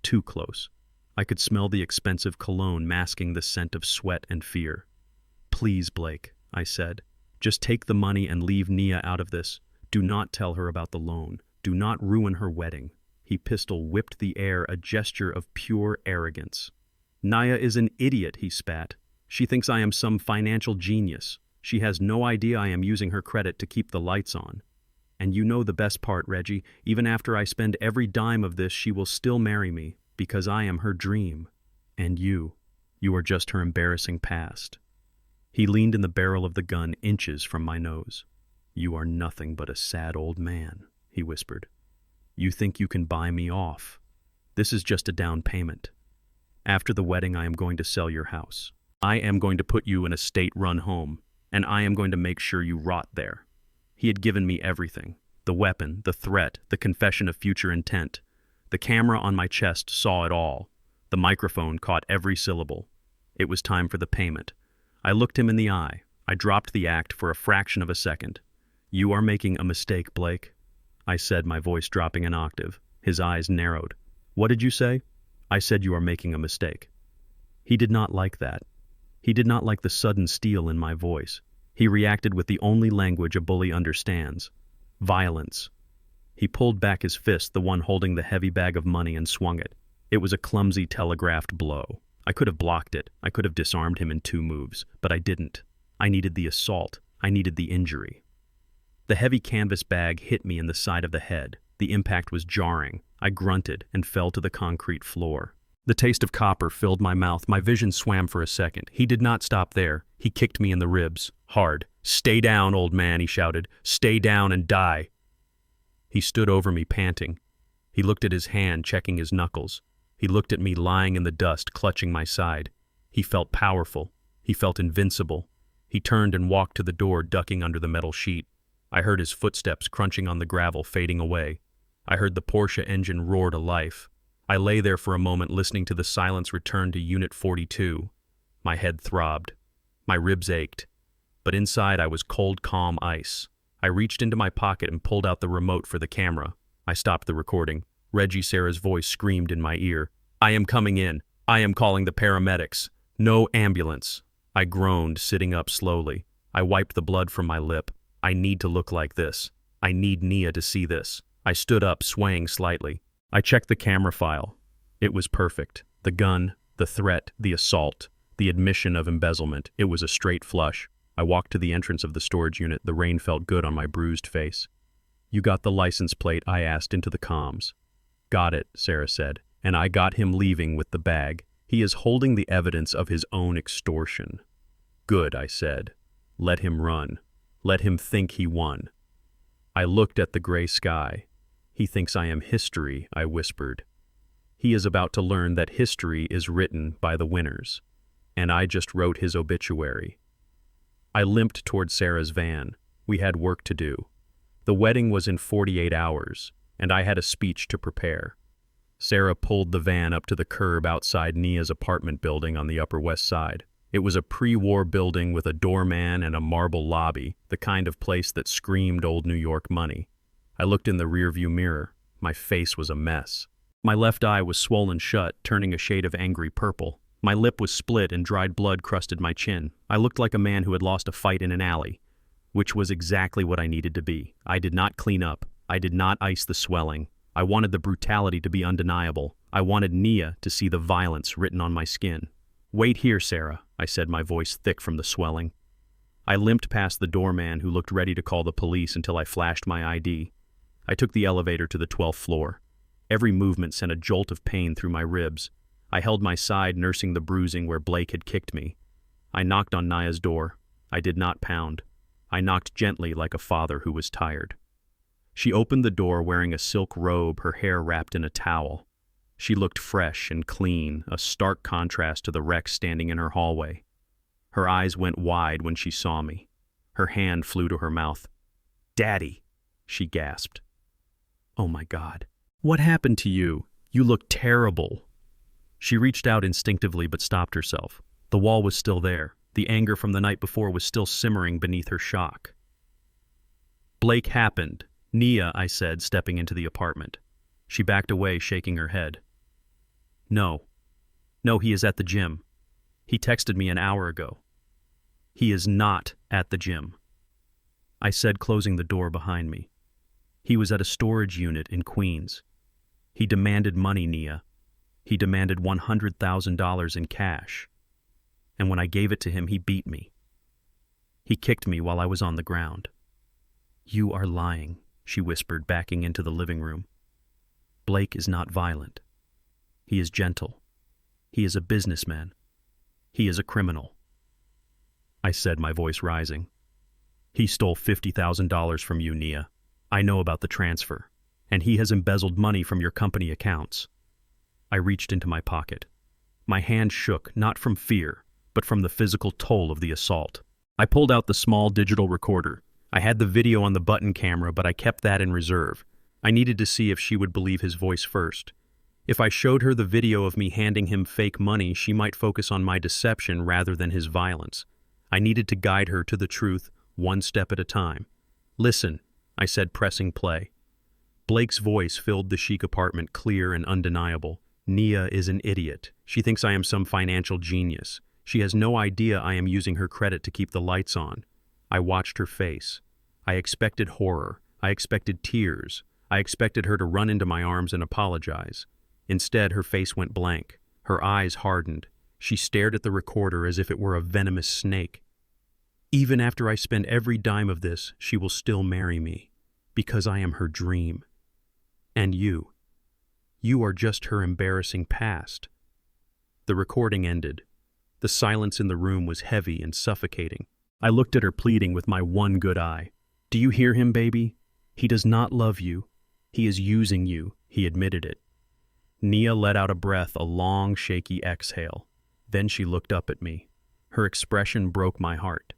Speaker 1: Too close. I could smell the expensive cologne masking the scent of sweat and fear. "Please, Blake," I said. "Just take the money and leave Nia out of this. Do not tell her about the loan. Do not ruin her wedding." He pistol whipped the air, a gesture of pure arrogance. "Nia is an idiot," he spat. "She thinks I am some financial genius. She has no idea I am using her credit to keep the lights on. And you know the best part, Reggie. Even after I spend every dime of this, she will still marry me, because I am her dream. And you are just her embarrassing past." He leaned in the barrel of the gun inches from my nose. "You are nothing but a sad old man," he whispered. "You think you can buy me off. This is just a down payment. After the wedding, I am going to sell your house. I am going to put you in a state-run home, and I am going to make sure you rot there." He had given me everything. The weapon, the threat, the confession of future intent. The camera on my chest saw it all. The microphone caught every syllable. It was time for the payment. I looked him in the eye. I dropped the act for a fraction of a second. "You are making a mistake, Blake," I said, my voice dropping an octave. His eyes narrowed. "What did you say?" "I said you are making a mistake." He did not like that. He did not like the sudden steel in my voice. He reacted with the only language a bully understands. Violence. He pulled back his fist, the one holding the heavy bag of money, and swung it. It was a clumsy telegraphed blow. I could have blocked it. I could have disarmed him in 2 moves, but I didn't. I needed the assault. I needed the injury. The heavy canvas bag hit me in the side of the head. The impact was jarring. I grunted and fell to the concrete floor. The taste of copper filled my mouth. My vision swam for a second. He did not stop there. He kicked me in the ribs, hard. "Stay down, old man," he shouted. "Stay down and die." He stood over me, panting. He looked at his hand, checking his knuckles. He looked at me lying in the dust, clutching my side. He felt powerful. He felt invincible. He turned and walked to the door, ducking under the metal sheet. I heard his footsteps crunching on the gravel, fading away. I heard the Porsche engine roar to life. I lay there for a moment, listening to the silence return to Unit 42. My head throbbed. My ribs ached. But inside I was cold, calm ice. I reached into my pocket and pulled out the remote for the camera. I stopped the recording. Reggie Sarah's voice screamed in my ear. "I am coming in. I am calling the paramedics. No ambulance." I groaned, sitting up slowly. I wiped the blood from my lip. I need to look like this. I need Nia to see this. I stood up, swaying slightly. I checked the camera file. It was perfect. The gun, the threat, the assault, the admission of embezzlement. It was a straight flush. I walked to the entrance of the storage unit. The rain felt good on my bruised face. "You got the license plate?" I asked into the comms. "Got it," Sarah said. "And I got him leaving with the bag. He is holding the evidence of his own extortion." "Good," I said. "Let him run. Let him think he won." I looked at the gray sky. "He thinks I am history," I whispered. "He is about to learn that history is written by the winners. And I just wrote his obituary." I limped toward Sarah's van. We had work to do. The wedding was in 48 hours, and I had a speech to prepare. Sarah pulled the van up to the curb outside Nia's apartment building on the Upper West Side. It was a pre-war building with a doorman and a marble lobby, the kind of place that screamed old New York money. I looked in the rearview mirror. My face was a mess. My left eye was swollen shut, turning a shade of angry purple. My lip was split and dried blood crusted my chin. I looked like a man who had lost a fight in an alley, which was exactly what I needed to be. I did not clean up. I did not ice the swelling. I wanted the brutality to be undeniable. I wanted Nia to see the violence written on my skin. "Wait here, Sarah," I said, my voice thick from the swelling. I limped past the doorman, who looked ready to call the police, until I flashed my ID. I took the elevator to the 12th floor. Every movement sent a jolt of pain through my ribs. I held my side, nursing the bruising where Blake had kicked me. I knocked on Nia's door. I did not pound. I knocked gently, like a father who was tired. She opened the door wearing a silk robe, her hair wrapped in a towel. She looked fresh and clean, a stark contrast to the wreck standing in her hallway. Her eyes went wide when she saw me. Her hand flew to her mouth. "Daddy," she gasped. "Oh my God. What happened to you? You look terrible." She reached out instinctively but stopped herself. The wall was still there. The anger from the night before was still simmering beneath her shock. "Blake happened. Nia," I said, stepping into the apartment. She backed away, shaking her head. No, he is at the gym. He texted me an hour ago." "He is not at the gym," I said, closing the door behind me. "He was at a storage unit in Queens. He demanded money, Nia. He demanded $100,000 in cash. And when I gave it to him, he beat me. He kicked me while I was on the ground." "You are lying," she whispered, backing into the living room. "Blake is not violent. He is gentle. He is a businessman. He is a criminal," I said, my voice rising. "He stole $50,000 from you, Nia. I know about the transfer. And he has embezzled money from your company accounts." I reached into my pocket. My hand shook, not from fear, but from the physical toll of the assault. I pulled out the small digital recorder. I had the video on the button camera, but I kept that in reserve. I needed to see if she would believe his voice first. If I showed her the video of me handing him fake money, she might focus on my deception rather than his violence. I needed to guide her to the truth, one step at a time. "Listen," I said, pressing play. Blake's voice filled the chic apartment, clear and undeniable. "Nia is an idiot. She thinks I am some financial genius. She has no idea I am using her credit to keep the lights on." I watched her face. I expected horror. I expected tears. I expected her to run into my arms and apologize. Instead, her face went blank. Her eyes hardened. She stared at the recorder as if it were a venomous snake. "Even after I spend every dime of this, she will still marry me, because I am her dream. And you are just her embarrassing past." The recording ended. The silence in the room was heavy and suffocating. I looked at her, pleading with my one good eye. "Do you hear him, baby? He does not love you. He is using you," he admitted it. Nia let out a breath, a long, shaky exhale. Then she looked up at me. Her expression broke my heart.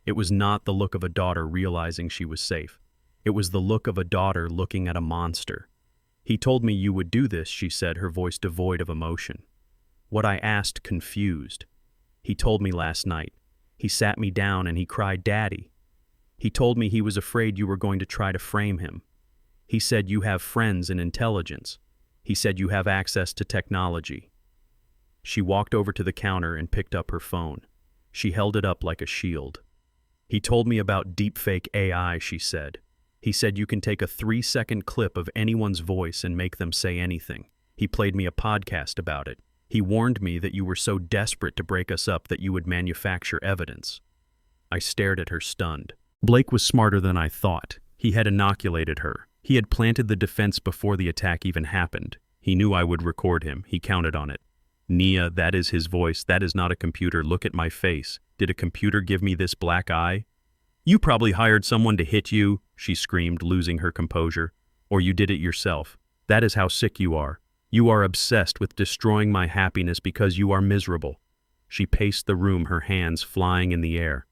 Speaker 1: It was not the look of a daughter realizing she was safe. It was the look of a daughter looking at a monster. "He told me you would do this," she said, her voice devoid of emotion. What I asked confused. "He told me last night. He sat me down and he cried, 'Daddy.' He told me he was afraid you were going to try to frame him. He said you have friends in intelligence. He said you have access to technology." She walked over to the counter and picked up her phone. She held it up like a shield. "He told me about deepfake AI," she said. "He said you can take a 3-second clip of anyone's voice and make them say anything. He played me a podcast about it. He warned me that you were so desperate to break us up that you would manufacture evidence." I stared at her, stunned. Blake was smarter than I thought. He had inoculated her. He had planted the defense before the attack even happened. He knew I would record him. He counted on it. "Nia, that is his voice. That is not a computer. Look at my face. Did a computer give me this black eye?" "You probably hired someone to hit you," she screamed, losing her composure. "Or you did it yourself. That is how sick you are. You are obsessed with destroying my happiness because you are miserable." She paced the room, her hands flying in the air.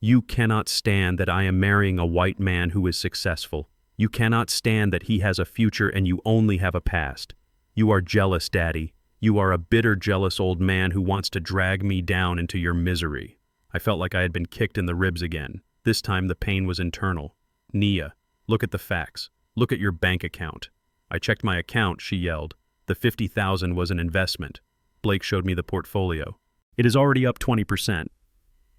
Speaker 1: "You cannot stand that I am marrying a white man who is successful. You cannot stand that he has a future and you only have a past. You are jealous, Daddy. You are a bitter, jealous old man who wants to drag me down into your misery." I felt like I had been kicked in the ribs again. This time the pain was internal. "Nia, look at the facts. Look at your bank account." I checked my account, she yelled. The $50,000 was an investment. Blake showed me the portfolio. "It is already up 20%.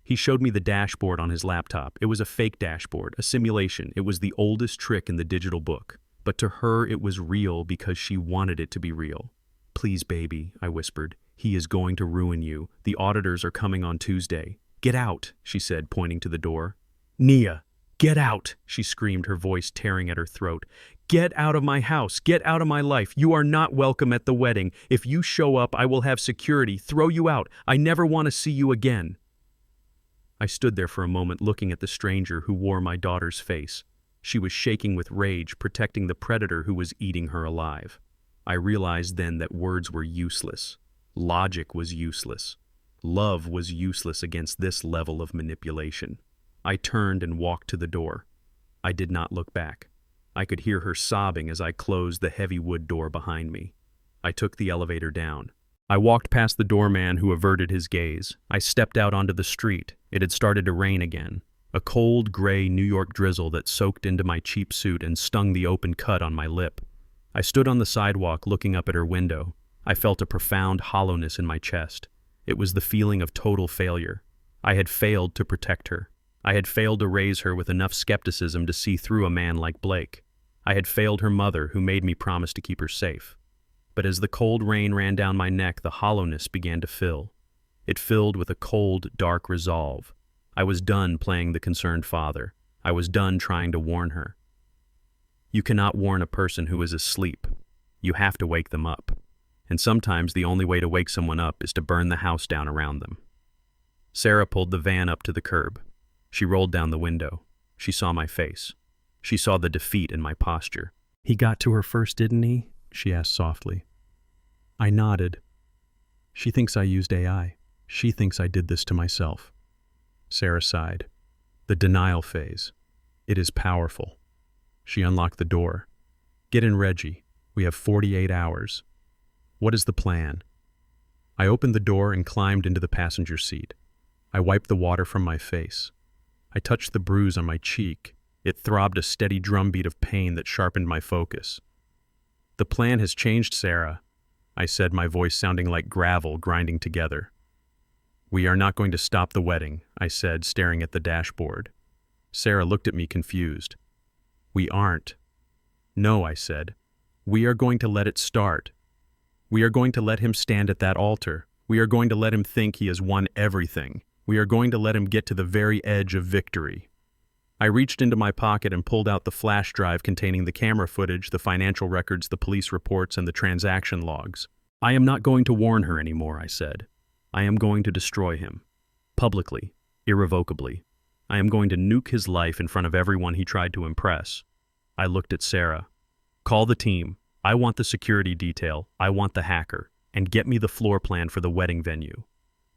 Speaker 1: He showed me the dashboard on his laptop. It was a fake dashboard, a simulation. It was the oldest trick in the digital book. But to her it was real because she wanted it to be real. "Please, baby," I whispered. "He is going to ruin you. The auditors are coming on Tuesday." "Get out," she said, pointing to the door. "Nia, get out," she screamed, her voice tearing at her throat. "Get out of my house. Get out of my life. You are not welcome at the wedding. If you show up, I will have security throw you out. I never want to see you again." I stood there for a moment looking at the stranger who wore my daughter's face. She was shaking with rage, protecting the predator who was eating her alive. I realized then that words were useless. Logic was useless. Love was useless against this level of manipulation. I turned and walked to the door. I did not look back. I could hear her sobbing as I closed the heavy wood door behind me. I took the elevator down. I walked past the doorman who averted his gaze. I stepped out onto the street. It had started to rain again. A cold, gray New York drizzle that soaked into my cheap suit and stung the open cut on my lip. I stood on the sidewalk looking up at her window. I felt a profound hollowness in my chest. It was the feeling of total failure. I had failed to protect her. I had failed to raise her with enough skepticism to see through a man like Blake. I had failed her mother, who made me promise to keep her safe. But as the cold rain ran down my neck, the hollowness began to fill. It filled with a cold, dark resolve. I was done playing the concerned father. I was done trying to warn her. You cannot warn a person who is asleep. You have to wake them up. And sometimes the only way to wake someone up is to burn the house down around them. Sarah pulled the van up to the curb. She rolled down the window. She saw my face. She saw the defeat in my posture. "He got to her first, didn't he?" she asked softly. I nodded. "She thinks I used AI. She thinks I did this to myself." Sarah sighed. "The denial phase. It is powerful." She unlocked the door. "Get in, Reggie. We have 48 hours. What is the plan?" I opened the door and climbed into the passenger seat. I wiped the water from my face. I touched the bruise on my cheek. It throbbed a steady drumbeat of pain that sharpened my focus. "The plan has changed, Sarah," I said, my voice sounding like gravel grinding together. "We are not going to stop the wedding," I said, staring at the dashboard. Sarah looked at me confused. "We aren't." "No," I said. "We are going to let it start. We are going to let him stand at that altar. We are going to let him think he has won everything. We are going to let him get to the very edge of victory." I reached into my pocket and pulled out the flash drive containing the camera footage, the financial records, the police reports, and the transaction logs. "I am not going to warn her anymore," I said. "I am going to destroy him. Publicly, irrevocably. I am going to nuke his life in front of everyone he tried to impress." I looked at Sarah. "Call the team. I want the security detail. I want the hacker. And get me the floor plan for the wedding venue."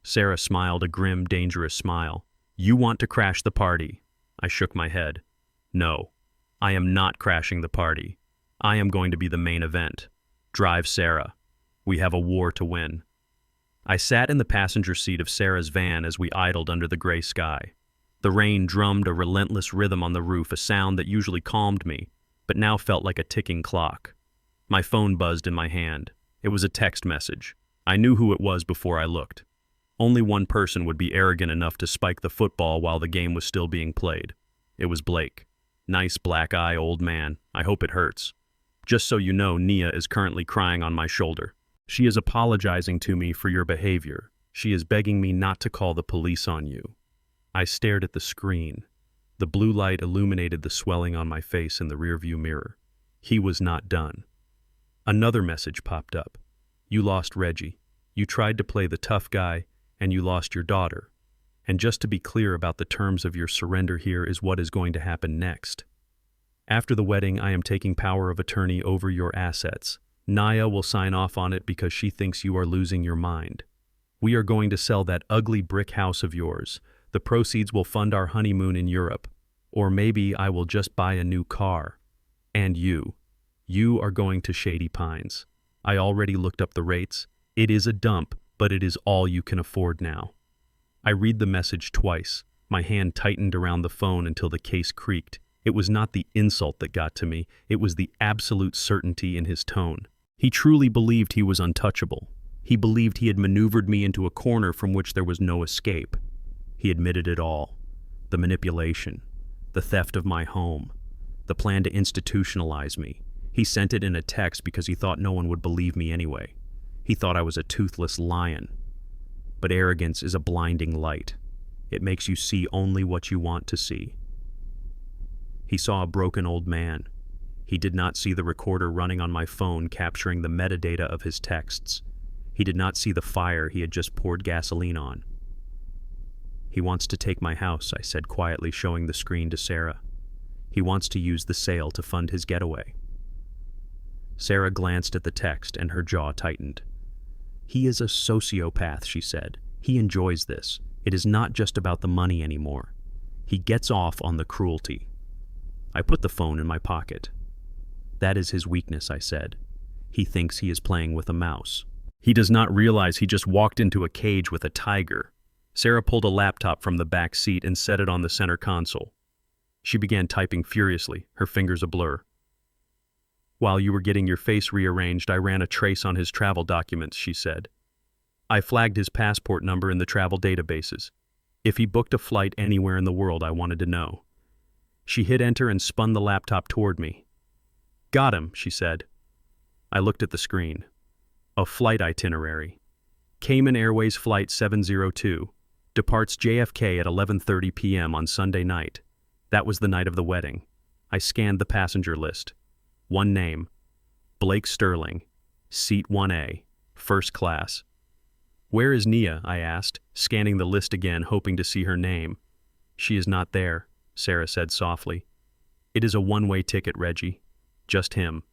Speaker 1: Sarah smiled a grim, dangerous smile. You want to crash the party. I shook my head. No, I am not crashing the party. I am going to be the main event. Drive Sarah. We have a war to win. I sat in the passenger seat of Sarah's van as we idled under the gray sky. The rain drummed a relentless rhythm on the roof, a sound that usually calmed me, but now felt like a ticking clock. My phone buzzed in my hand. It was a text message. I knew who it was before I looked. Only one person would be arrogant enough to spike the football while the game was still being played. It was Blake. Nice black eye old man. I hope it hurts. Just so you know, Nia is currently crying on my shoulder. She is apologizing to me for your behavior. She is begging me not to call the police on you. I stared at the screen. The blue light illuminated the swelling on my face in the rearview mirror. He was not done. Another message popped up. You lost Reggie. You tried to play the tough guy, and you lost your daughter. And just to be clear about the terms of your surrender, here is what is going to happen next. After the wedding, I am taking power of attorney over your assets. Nia will sign off on it because she thinks you are losing your mind. We are going to sell that ugly brick house of yours. The proceeds will fund our honeymoon in Europe. Or maybe I will just buy a new car. And you. You are going to Shady Pines. I already looked up the rates. It is a dump, but it is all you can afford now. I read the message twice. My hand tightened around the phone until the case creaked. It was not the insult that got to me. It was the absolute certainty in his tone. He truly believed he was untouchable. He believed he had maneuvered me into a corner from which there was no escape. He admitted it all. The manipulation, the theft of my home, the plan to institutionalize me. He sent it in a text because he thought no one would believe me anyway. He thought I was a toothless lion. But arrogance is a blinding light. It makes you see only what you want to see. He saw a broken old man. He did not see the recorder running on my phone capturing the metadata of his texts. He did not see the fire he had just poured gasoline on. He wants to take my house, I said quietly, showing the screen to Sarah. He wants to use the sale to fund his getaway. Sarah glanced at the text and her jaw tightened. He is a sociopath, she said. He enjoys this. It is not just about the money anymore. He gets off on the cruelty. I put the phone in my pocket. That is his weakness, I said. He thinks he is playing with a mouse. He does not realize he just walked into a cage with a tiger. Sarah pulled a laptop from the back seat and set it on the center console. She began typing furiously, her fingers a blur. While you were getting your face rearranged, I ran a trace on his travel documents, she said. I flagged his passport number in the travel databases. If he booked a flight anywhere in the world, I wanted to know. She hit enter and spun the laptop toward me. Got him, she said. I looked at the screen. A flight itinerary. Cayman Airways Flight 702. Departs JFK at 11:30 p.m. on Sunday night. That was the night of the wedding. I scanned the passenger list. One name. Blake Sterling. Seat 1A. First class. Where is Nia? I asked, scanning the list again, hoping to see her name. She is not there, Sarah said softly. It is a one-way ticket, Reggie. Just him.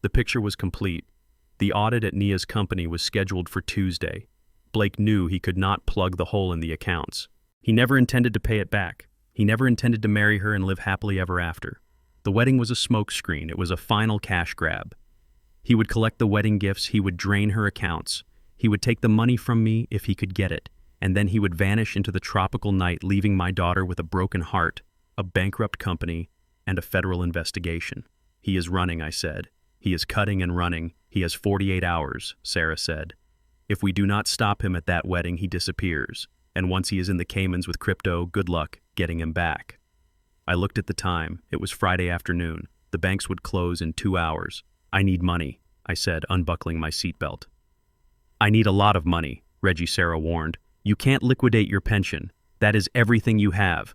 Speaker 1: The picture was complete. The audit at Nia's company was scheduled for Tuesday. Blake knew he could not plug the hole in the accounts. He never intended to pay it back. He never intended to marry her and live happily ever after. The wedding was a smokescreen. It was a final cash grab. He would collect the wedding gifts. He would drain her accounts. He would take the money from me if he could get it, and then he would vanish into the tropical night, leaving my daughter with a broken heart, a bankrupt company, and a federal investigation. He is running, I said. He is cutting and running. He has 48 hours, Sarah said. If we do not stop him at that wedding, he disappears. And once he is in the Caymans with crypto, good luck getting him back. I looked at the time. It was Friday afternoon. The banks would close in 2 hours. I need money, I said, unbuckling my seatbelt. I need a lot of money, Reggie, Sarah warned. You can't liquidate your pension. That is everything you have.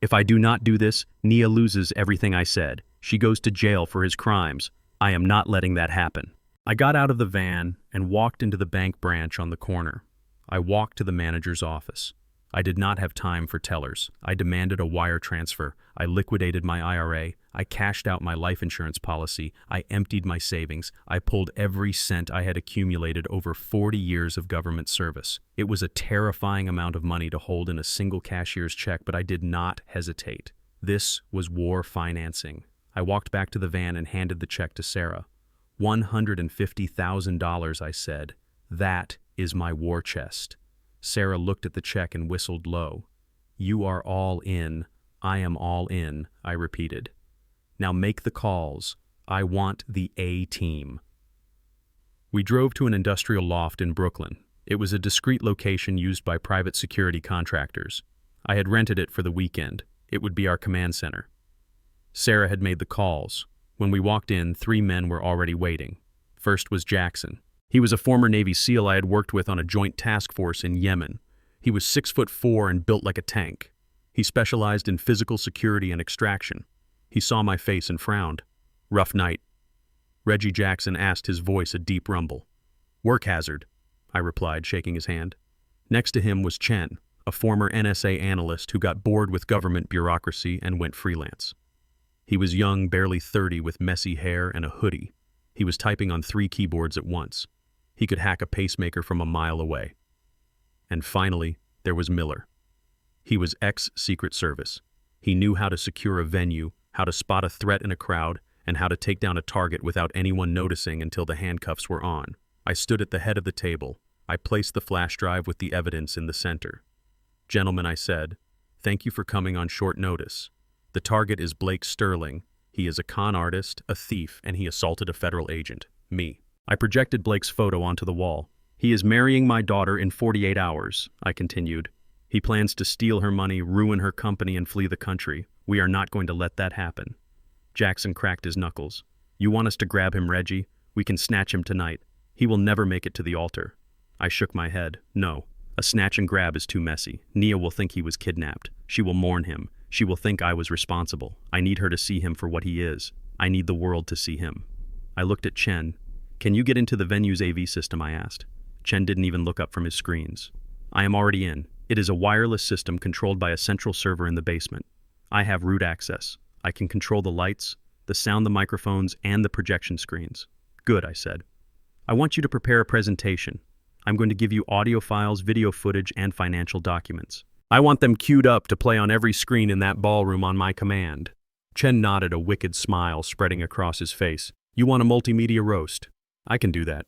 Speaker 1: If I do not do this, Nia loses everything, I said. She goes to jail for his crimes. I am not letting that happen. I got out of the van and walked into the bank branch on the corner. I walked to the manager's office. I did not have time for tellers. I demanded a wire transfer. I liquidated my IRA. I cashed out my life insurance policy. I emptied my savings. I pulled every cent I had accumulated over 40 years of government service. It was a terrifying amount of money to hold in a single cashier's check, but I did not hesitate. This was war financing. I walked back to the van and handed the check to Sarah. $150,000, I said. That is my war chest. Sarah looked at the check and whistled low. You are all in. I am all in, I repeated. Now make the calls. I want the A team. We drove to an industrial loft in Brooklyn. It was a discreet location used by private security contractors. I had rented it for the weekend. It would be our command center. Sarah had made the calls. When we walked in, 3 men were already waiting. First was Jackson. He was a former Navy SEAL I had worked with on a joint task force in Yemen. He was 6'4" and built like a tank. He specialized in physical security and extraction. He saw my face and frowned. Rough night. Reggie Jackson asked, his voice a deep rumble. Work hazard, I replied, shaking his hand. Next to him was Chen, a former NSA analyst who got bored with government bureaucracy and went freelance. He was young, barely 30, with messy hair and a hoodie. He was typing on 3 keyboards at once. He could hack a pacemaker from a mile away. And finally, there was Miller. He was ex-Secret Service. He knew how to secure a venue, how to spot a threat in a crowd, and how to take down a target without anyone noticing until the handcuffs were on. I stood at the head of the table. I placed the flash drive with the evidence in the center. Gentlemen, I said, thank you for coming on short notice. The target is Blake Sterling. He is a con artist, a thief, and he assaulted a federal agent, me. I projected Blake's photo onto the wall. He is marrying my daughter in 48 hours, I continued. He plans to steal her money, ruin her company, and flee the country. We are not going to let that happen. Jackson cracked his knuckles. You want us to grab him, Reggie? We can snatch him tonight. He will never make it to the altar. I shook my head. No. A snatch and grab is too messy. Nia will think he was kidnapped. She will mourn him. She will think I was responsible. I need her to see him for what he is. I need the world to see him. I looked at Chen. Can you get into the venue's AV system, I asked. Chen didn't even look up from his screens. I am already in. It is a wireless system controlled by a central server in the basement. I have root access. I can control the lights, the sound, the microphones, and the projection screens. Good, I said. I want you to prepare a presentation. I'm going to give you audio files, video footage, and financial documents. I want them queued up to play on every screen in that ballroom on my command. Chen nodded, a wicked smile spreading across his face. You want a multimedia roast? I can do that.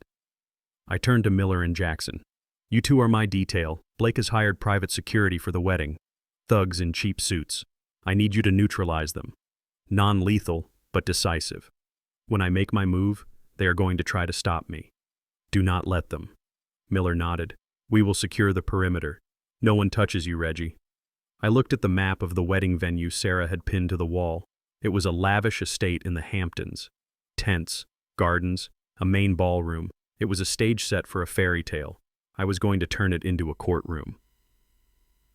Speaker 1: I turned to Miller and Jackson. You two are my detail. Blake has hired private security for the wedding. Thugs in cheap suits. I need you to neutralize them. Non-lethal, but decisive. When I make my move, they are going to try to stop me. Do not let them. Miller nodded. We will secure the perimeter. No one touches you, Reggie. I looked at the map of the wedding venue Sarah had pinned to the wall. It was a lavish estate in the Hamptons. Tents, gardens, a main ballroom. It was a stage set for a fairy tale. I was going to turn it into a courtroom.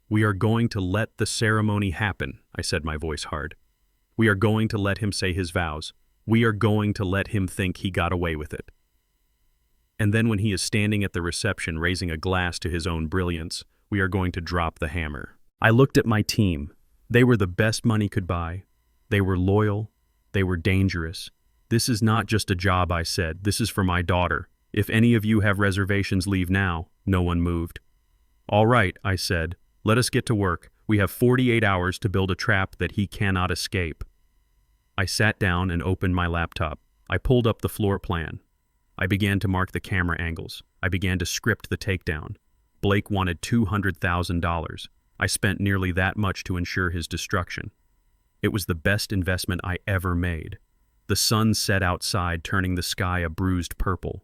Speaker 1: We are going to let the ceremony happen, I said, my voice hard. We are going to let him say his vows. We are going to let him think he got away with it. And then when he is standing at the reception raising a glass to his own brilliance, we are going to drop the hammer. I looked at my team. They were the best money could buy. They were loyal. They were dangerous. This is not just a job, I said. This is for my daughter. If any of you have reservations, leave now. No one moved. All right, I said. Let us get to work. We have 48 hours to build a trap that he cannot escape. I sat down and opened my laptop. I pulled up the floor plan. I began to mark the camera angles. I began to script the takedown. Blake wanted $200,000. I spent nearly that much to ensure his destruction. It was the best investment I ever made. The sun set outside, turning the sky a bruised purple.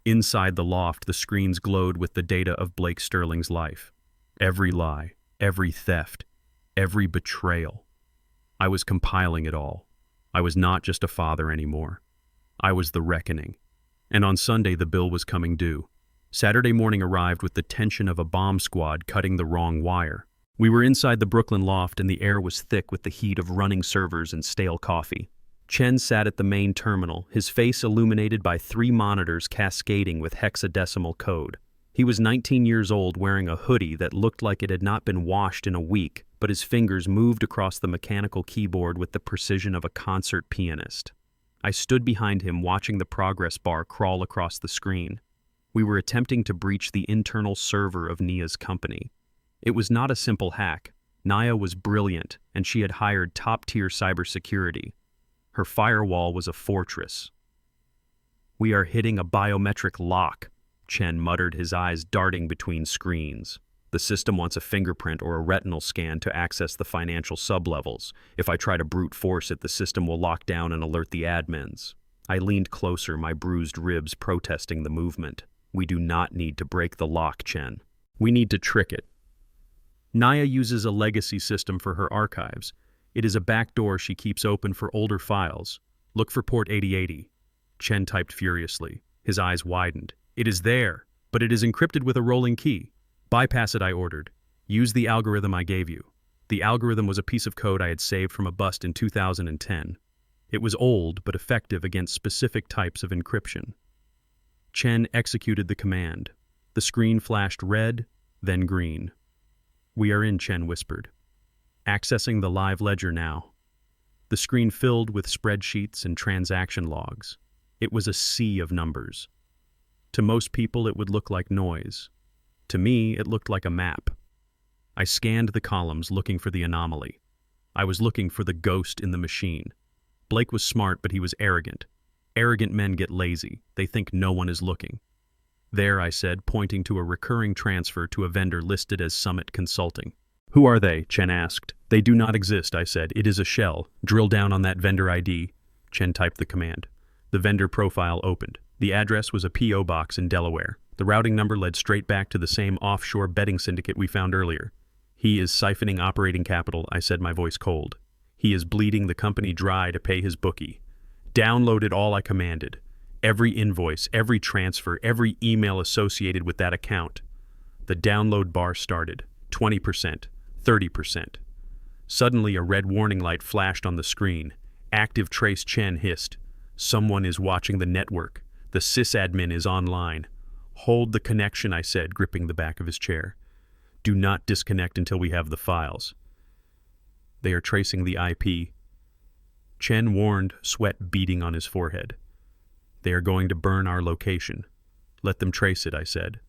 Speaker 1: Inside the loft, the screens glowed with the data of Blake Sterling's life. Every lie, every theft, every betrayal. I was compiling it all. I was not just a father anymore. I was the reckoning. And on Sunday, the bill was coming due. Saturday morning arrived with the tension of a bomb squad cutting the wrong wire. We were inside the Brooklyn loft and the air was thick with the heat of running servers and stale coffee. Chen sat at the main terminal, his face illuminated by 3 monitors cascading with hexadecimal code. He was 19 years old, wearing a hoodie that looked like it had not been washed in a week, but his fingers moved across the mechanical keyboard with the precision of a concert pianist. I stood behind him watching the progress bar crawl across the screen. We were attempting to breach the internal server of Nia's company. It was not a simple hack. Nia was brilliant, and she had hired top-tier cybersecurity. Her firewall was a fortress. "We are hitting a biometric lock," Chen muttered, his eyes darting between screens. "The system wants a fingerprint or a retinal scan to access the financial sublevels. If I try to brute force it, the system will lock down and alert the admins." I leaned closer, my bruised ribs protesting the movement. "We do not need to break the lock, Chen. We need to trick it." Nia uses a legacy system for her archives. It is a backdoor she keeps open for older files. "Look for port 8080. Chen typed furiously. His eyes widened. "It is there, but it is encrypted with a rolling key." "Bypass it," I ordered. "Use the algorithm I gave you." The algorithm was a piece of code I had saved from a bust in 2010. It was old, but effective against specific types of encryption. Chen executed the command. The screen flashed red, then green. "We are in," Chen whispered. "Accessing the live ledger now." The screen filled with spreadsheets and transaction logs. It was a sea of numbers. To most people, it would look like noise. To me, it looked like a map. I scanned the columns, looking for the anomaly. I was looking for the ghost in the machine. Blake was smart, but he was arrogant. Arrogant men get lazy. They think no one is looking. "There," I said, pointing to a recurring transfer to a vendor listed as Summit Consulting. "Who are they?" Chen asked. "They do not exist," I said. "It is a shell. Drill down on that vendor ID." Chen typed the command. The vendor profile opened. The address was a P.O. box in Delaware. The routing number led straight back to the same offshore betting syndicate we found earlier. "He is siphoning operating capital," I said, my voice cold. "He is bleeding the company dry to pay his bookie." Downloaded all I commanded. Every invoice, every transfer, every email associated with that account. The download bar started. 20%, 30%. Suddenly a red warning light flashed on the screen. "Active trace," Chen hissed. "Someone is watching the network. The sysadmin is online." "Hold the connection," I said, gripping the back of his chair. "Do not disconnect until we have the files." "They are tracing the IP." Chen warned, sweat beading on his forehead. "They are going to burn our location." "Let them trace it," I said.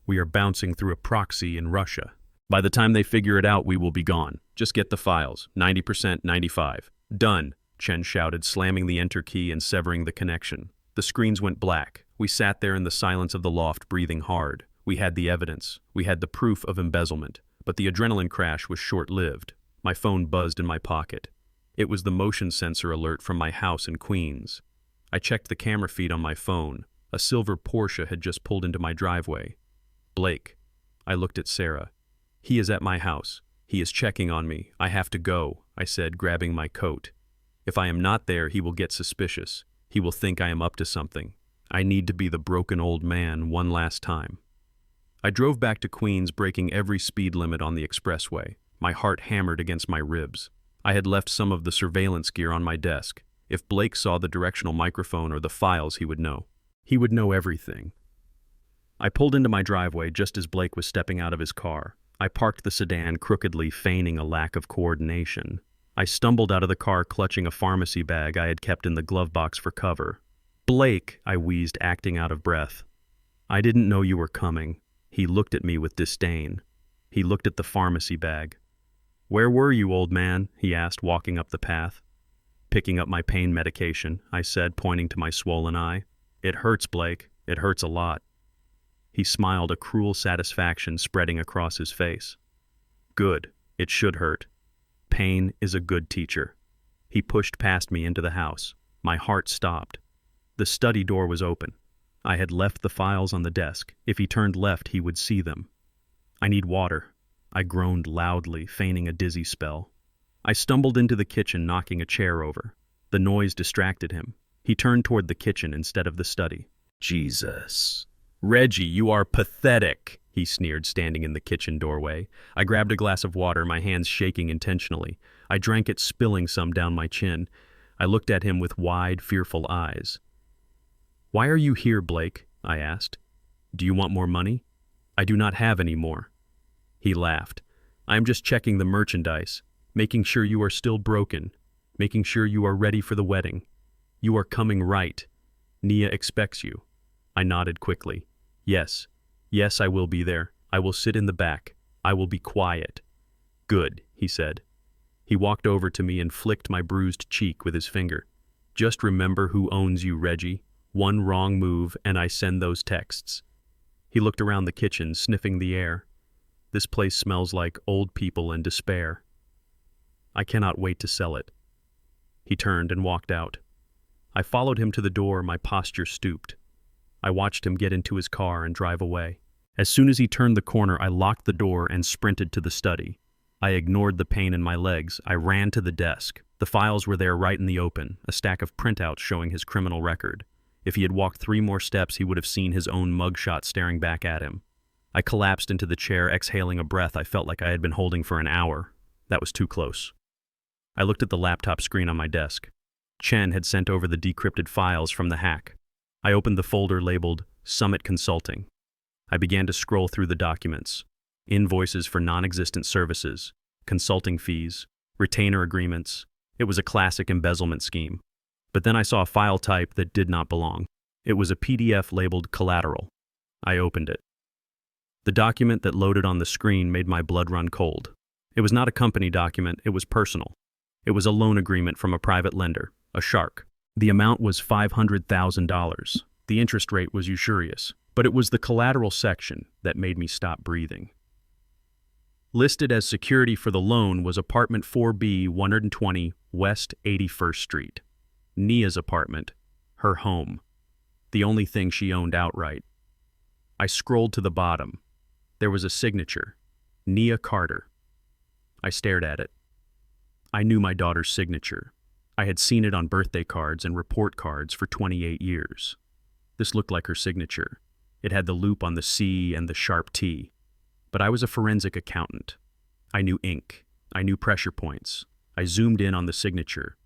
Speaker 1: "We are bouncing through a proxy in Russia. By the time they figure it out, we will be gone. Just get the files. 90%, 95. Done," Chen shouted, slamming the enter key and severing the connection. The screens went black. We sat there in the silence of the loft, breathing hard. We had the evidence. We had the proof of embezzlement. But the adrenaline crash was short-lived. My phone buzzed in my pocket. It was the motion sensor alert from my house in Queens. I checked the camera feed on my phone. A silver Porsche had just pulled into my driveway. "Blake." I looked at Sarah. "He is at my house. He is checking on me. I have to go," I said, grabbing my coat. "If I am not there, he will get suspicious. He will think I am up to something. I need to be the broken old man one last time." I drove back to Queens, breaking every speed limit on the expressway. My heart hammered against my ribs. I had left some of the surveillance gear on my desk. If Blake saw the directional microphone or the files, he would know. He would know everything. I pulled into my driveway just as Blake was stepping out of his car. I parked the sedan crookedly, feigning a lack of coordination. I stumbled out of the car clutching a pharmacy bag I had kept in the glove box for cover. "Blake," I wheezed, acting out of breath. "I didn't know you were coming." He looked at me with disdain. He looked at the pharmacy bag. "Where were you, old man?" he asked, walking up the path. "Picking up my pain medication," I said, pointing to my swollen eye. "It hurts, Blake. It hurts a lot." He smiled, a cruel satisfaction spreading across his face. "Good. It should hurt. Pain is a good teacher." He pushed past me into the house. My heart stopped. The study door was open. I had left the files on the desk. If he turned left, he would see them. "I need water." I groaned loudly, feigning a dizzy spell. I stumbled into the kitchen, knocking a chair over. The noise distracted him. He turned toward the kitchen instead of the study. "Jesus. Reggie, you are pathetic," he sneered, standing in the kitchen doorway. I grabbed a glass of water, my hands shaking intentionally. I drank it, spilling some down my chin. I looked at him with wide, fearful eyes. "Why are you here, Blake?" I asked. "Do you want more money?" "I do not have any more." He laughed. I am just checking the merchandise, making sure you are still broken, making sure you are ready for the wedding. You are coming, right? Nia expects you. I nodded quickly. Yes. Yes, I will be there. I will sit in the back. I will be quiet. Good, he said. He walked over to me and flicked my bruised cheek with his finger. Just remember who owns you, Reggie. One wrong move and I send those texts. He looked around the kitchen, sniffing the air. This place smells like old people and despair. I cannot wait to sell it. He turned and walked out. I followed him to the door, my posture stooped. I watched him get into his car and drive away. As soon as he turned the corner, I locked the door and sprinted to the study. I ignored the pain in my legs. I ran to the desk. The files were there right in the open, a stack of printouts showing his criminal record. If he had walked 3 more steps, he would have seen his own mugshot staring back at him. I collapsed into the chair, exhaling a breath I felt like I had been holding for an hour. That was too close. I looked at the laptop screen on my desk. Chen had sent over the decrypted files from the hack. I opened the folder labeled Summit Consulting. I began to scroll through the documents. Invoices for non-existent services, consulting fees, retainer agreements. It was a classic embezzlement scheme. But then I saw a file type that did not belong. It was a PDF labeled Collateral. I opened it. The document that loaded on the screen made my blood run cold. It was not a company document, it was personal. It was a loan agreement from a private lender, a shark. The amount was $500,000. The interest rate was usurious, but it was the collateral section that made me stop breathing. Listed as security for the loan was apartment 4B 120 West 81st Street. Nia's apartment, her home, the only thing she owned outright. I scrolled to the bottom. There was a signature, Nia Carter. I stared at it. I knew my daughter's signature. I had seen it on birthday cards and report cards for 28 years. This looked like her signature. It had the loop on the C and the sharp T. But I was a forensic accountant. I knew ink. I knew pressure points. I zoomed in on the signature.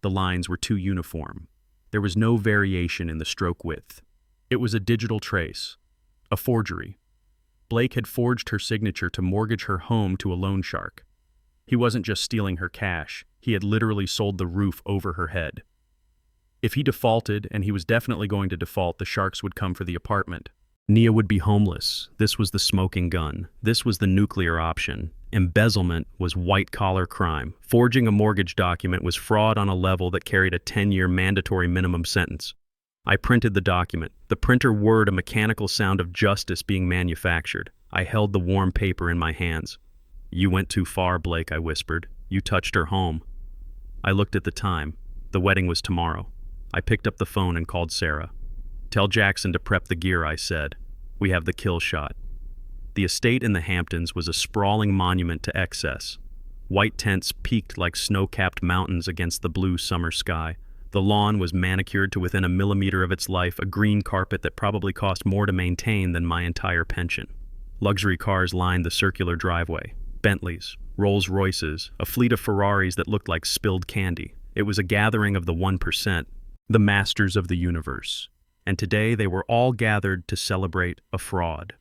Speaker 1: The lines were too uniform. There was no variation in the stroke width. It was a digital trace, a forgery. Blake had forged her signature to mortgage her home to a loan shark. He wasn't just stealing her cash, he had literally sold the roof over her head. If he defaulted, and he was definitely going to default, the sharks would come for the apartment. Nia would be homeless. This was the smoking gun. This was the nuclear option. Embezzlement was white-collar crime. Forging a mortgage document was fraud on a level that carried a 10-year mandatory minimum sentence. I printed the document. The printer whirred, a mechanical sound of justice being manufactured. I held the warm paper in my hands. "You went too far, Blake," I whispered. "You touched her home." I looked at the time. The wedding was tomorrow. I picked up the phone and called Sarah. "Tell Jackson to prep the gear," I said. "We have the kill shot." The estate in the Hamptons was a sprawling monument to excess. White tents peaked like snow-capped mountains against the blue summer sky. The lawn was manicured to within a millimeter of its life, a green carpet that probably cost more to maintain than my entire pension. Luxury cars lined the circular driveway. Bentleys, Rolls-Royces, a fleet of Ferraris that looked like spilled candy. It was a gathering of the 1%, the masters of the universe. And today they were all gathered to celebrate a fraud.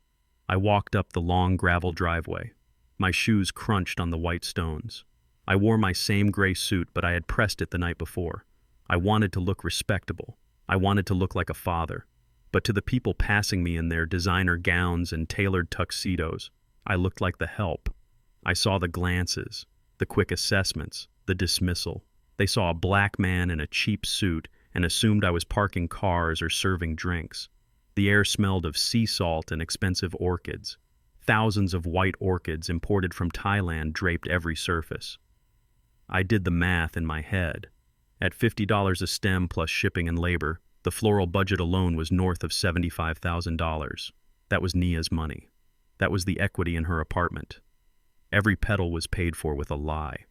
Speaker 1: I walked up the long gravel driveway. My shoes crunched on the white stones. I wore my same gray suit, but I had pressed it the night before. I wanted to look respectable. I wanted to look like a father. But to the people passing me in their designer gowns and tailored tuxedos, I looked like the help. I saw the glances, the quick assessments, the dismissal. They saw a black man in a cheap suit and assumed I was parking cars or serving drinks. The air smelled of sea salt and expensive orchids. Thousands of white orchids imported from Thailand draped every surface. I did the math in my head. At $50 a stem plus shipping and labor, the floral budget alone was north of $75,000. That was Nia's money. That was the equity in her apartment. Every petal was paid for with a lie.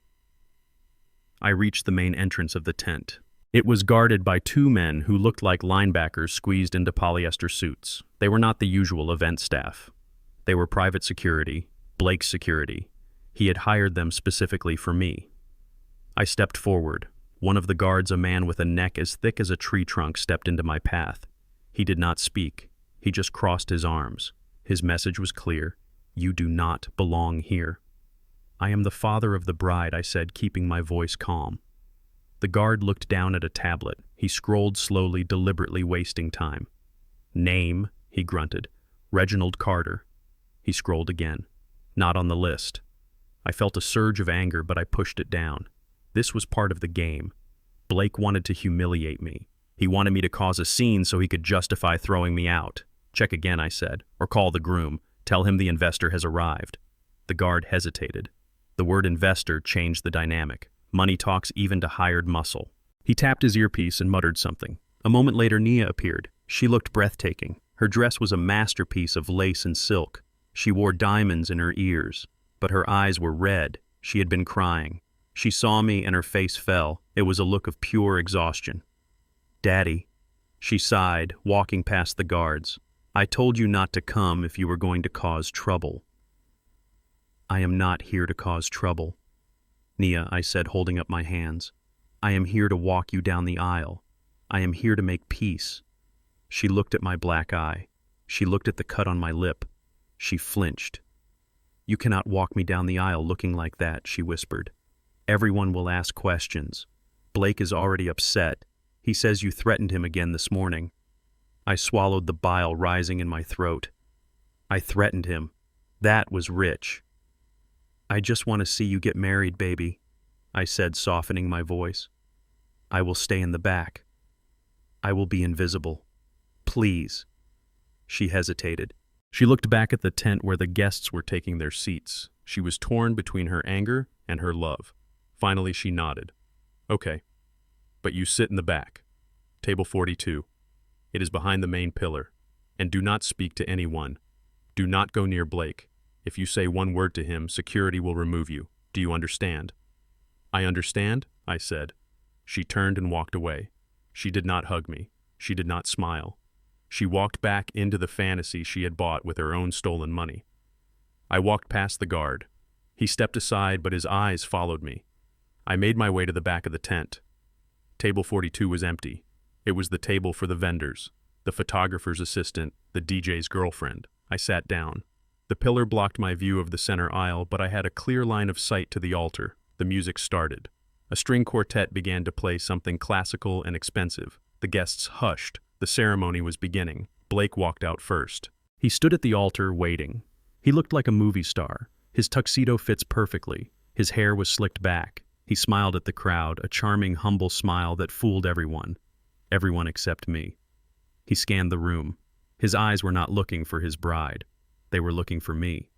Speaker 1: I reached the main entrance of the tent. It was guarded by 2 men who looked like linebackers squeezed into polyester suits. They were not the usual event staff. They were private security, Blake's security. He had hired them specifically for me. I stepped forward. One of the guards, a man with a neck as thick as a tree trunk, stepped into my path. He did not speak. He just crossed his arms. His message was clear. You do not belong here. I am the father of the bride, I said, keeping my voice calm. The guard looked down at a tablet. He scrolled slowly, deliberately wasting time. Name, he grunted. Reginald Carter. He scrolled again. Not on the list. I felt a surge of anger, but I pushed it down. This was part of the game. Blake wanted to humiliate me. He wanted me to cause a scene so he could justify throwing me out. Check again, I said, or call the groom. Tell him the investor has arrived. The guard hesitated. The word investor changed the dynamic. Money talks even to hired muscle. He tapped his earpiece and muttered something. A moment later, Nia appeared. She looked breathtaking. Her dress was a masterpiece of lace and silk. She wore diamonds in her ears, but her eyes were red. She had been crying. She saw me and her face fell. It was a look of pure exhaustion. Daddy, she sighed, walking past the guards. I told you not to come if you were going to cause trouble. I am not here to cause trouble. Nia, I said, holding up my hands. I am here to walk you down the aisle. I am here to make peace. She looked at my black eye. She looked at the cut on my lip. She flinched. You cannot walk me down the aisle looking like that, she whispered. Everyone will ask questions. Blake is already upset. He says you threatened him again this morning. I swallowed the bile rising in my throat. I threatened him. That was rich. I just want to see you get married, baby, I said, softening my voice. I will stay in the back. I will be invisible. Please. She hesitated. She looked back at the tent where the guests were taking their seats. She was torn between her anger and her love. Finally, she nodded. Okay, but you sit in the back. Table 42. It is behind the main pillar. And do not speak to anyone. Do not go near Blake. If you say one word to him, security will remove you. Do you understand? I understand, I said. She turned and walked away. She did not hug me. She did not smile. She walked back into the fantasy she had bought with her own stolen money. I walked past the guard. He stepped aside, but his eyes followed me. I made my way to the back of the tent. Table 42 was empty. It was the table for the vendors, the photographer's assistant, the DJ's girlfriend. I sat down. The pillar blocked my view of the center aisle, but I had a clear line of sight to the altar. The music started. A string quartet began to play something classical and expensive. The guests hushed. The ceremony was beginning. Blake walked out first. He stood at the altar, waiting. He looked like a movie star. His tuxedo fits perfectly. His hair was slicked back. He smiled at the crowd, a charming, humble smile that fooled everyone. Everyone except me. He scanned the room. His eyes were not looking for his bride. They were looking for me.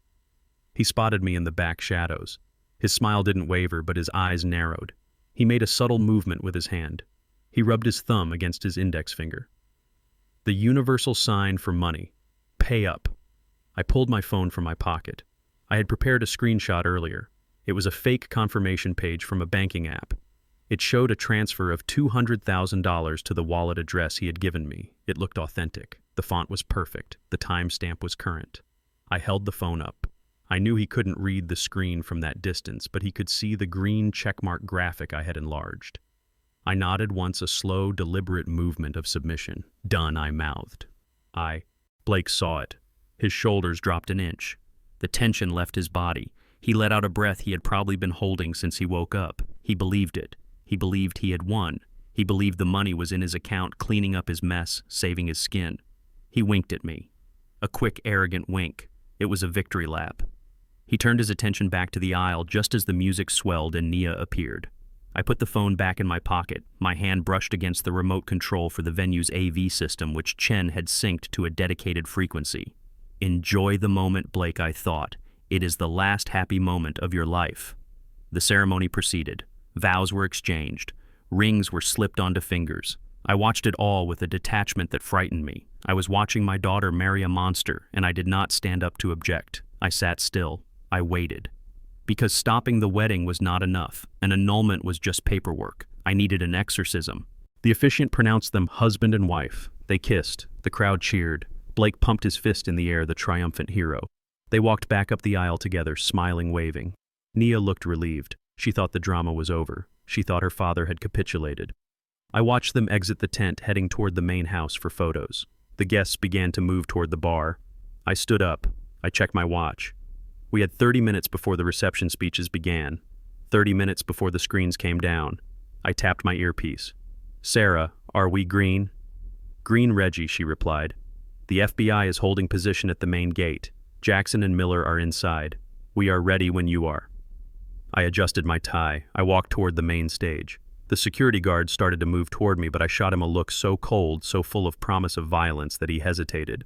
Speaker 1: He spotted me in the back shadows. His smile didn't waver, but his eyes narrowed. He made a subtle movement with his hand. He rubbed his thumb against his index finger. The universal sign for money. Pay up. I pulled my phone from my pocket. I had prepared a screenshot earlier. It was a fake confirmation page from a banking app. It showed a transfer of $200,000 to the wallet address he had given me. It looked authentic. The font was perfect. The timestamp was current. I held the phone up. I knew he couldn't read the screen from that distance, but he could see the green checkmark graphic I had enlarged. I nodded once, a slow, deliberate movement of submission. Done, I mouthed. Blake saw it. His shoulders dropped an inch. The tension left his body. He let out a breath he had probably been holding since he woke up. He believed it. He believed he had won. He believed the money was in his account, cleaning up his mess, saving his skin. He winked at me. A quick, arrogant wink. It was a victory lap. He turned his attention back to the aisle just as the music swelled and Nia appeared. I put the phone back in my pocket. My hand brushed against the remote control for the venue's AV system, which Chen had synced to a dedicated frequency. Enjoy the moment, Blake, I thought. It is the last happy moment of your life. The ceremony proceeded. Vows were exchanged. Rings were slipped onto fingers. I watched it all with a detachment that frightened me. I was watching my daughter marry a monster, and I did not stand up to object. I sat still. I waited. Because stopping the wedding was not enough. An annulment was just paperwork. I needed an exorcism. The officiant pronounced them husband and wife. They kissed. The crowd cheered. Blake pumped his fist in the air, the triumphant hero. They walked back up the aisle together, smiling, waving. Nia looked relieved. She thought the drama was over. She thought her father had capitulated. I watched them exit the tent, heading toward the main house for photos. The guests began to move toward the bar. I stood up. I checked my watch. We had 30 minutes before the reception speeches began. 30 minutes before the screens came down. I tapped my earpiece. "Sarah, are we green?" "Green, Reggie," she replied. "The FBI is holding position at the main gate. Jackson and Miller are inside. We are ready when you are." I adjusted my tie. I walked toward the main stage. The security guard started to move toward me, but I shot him a look so cold, so full of promise of violence that he hesitated.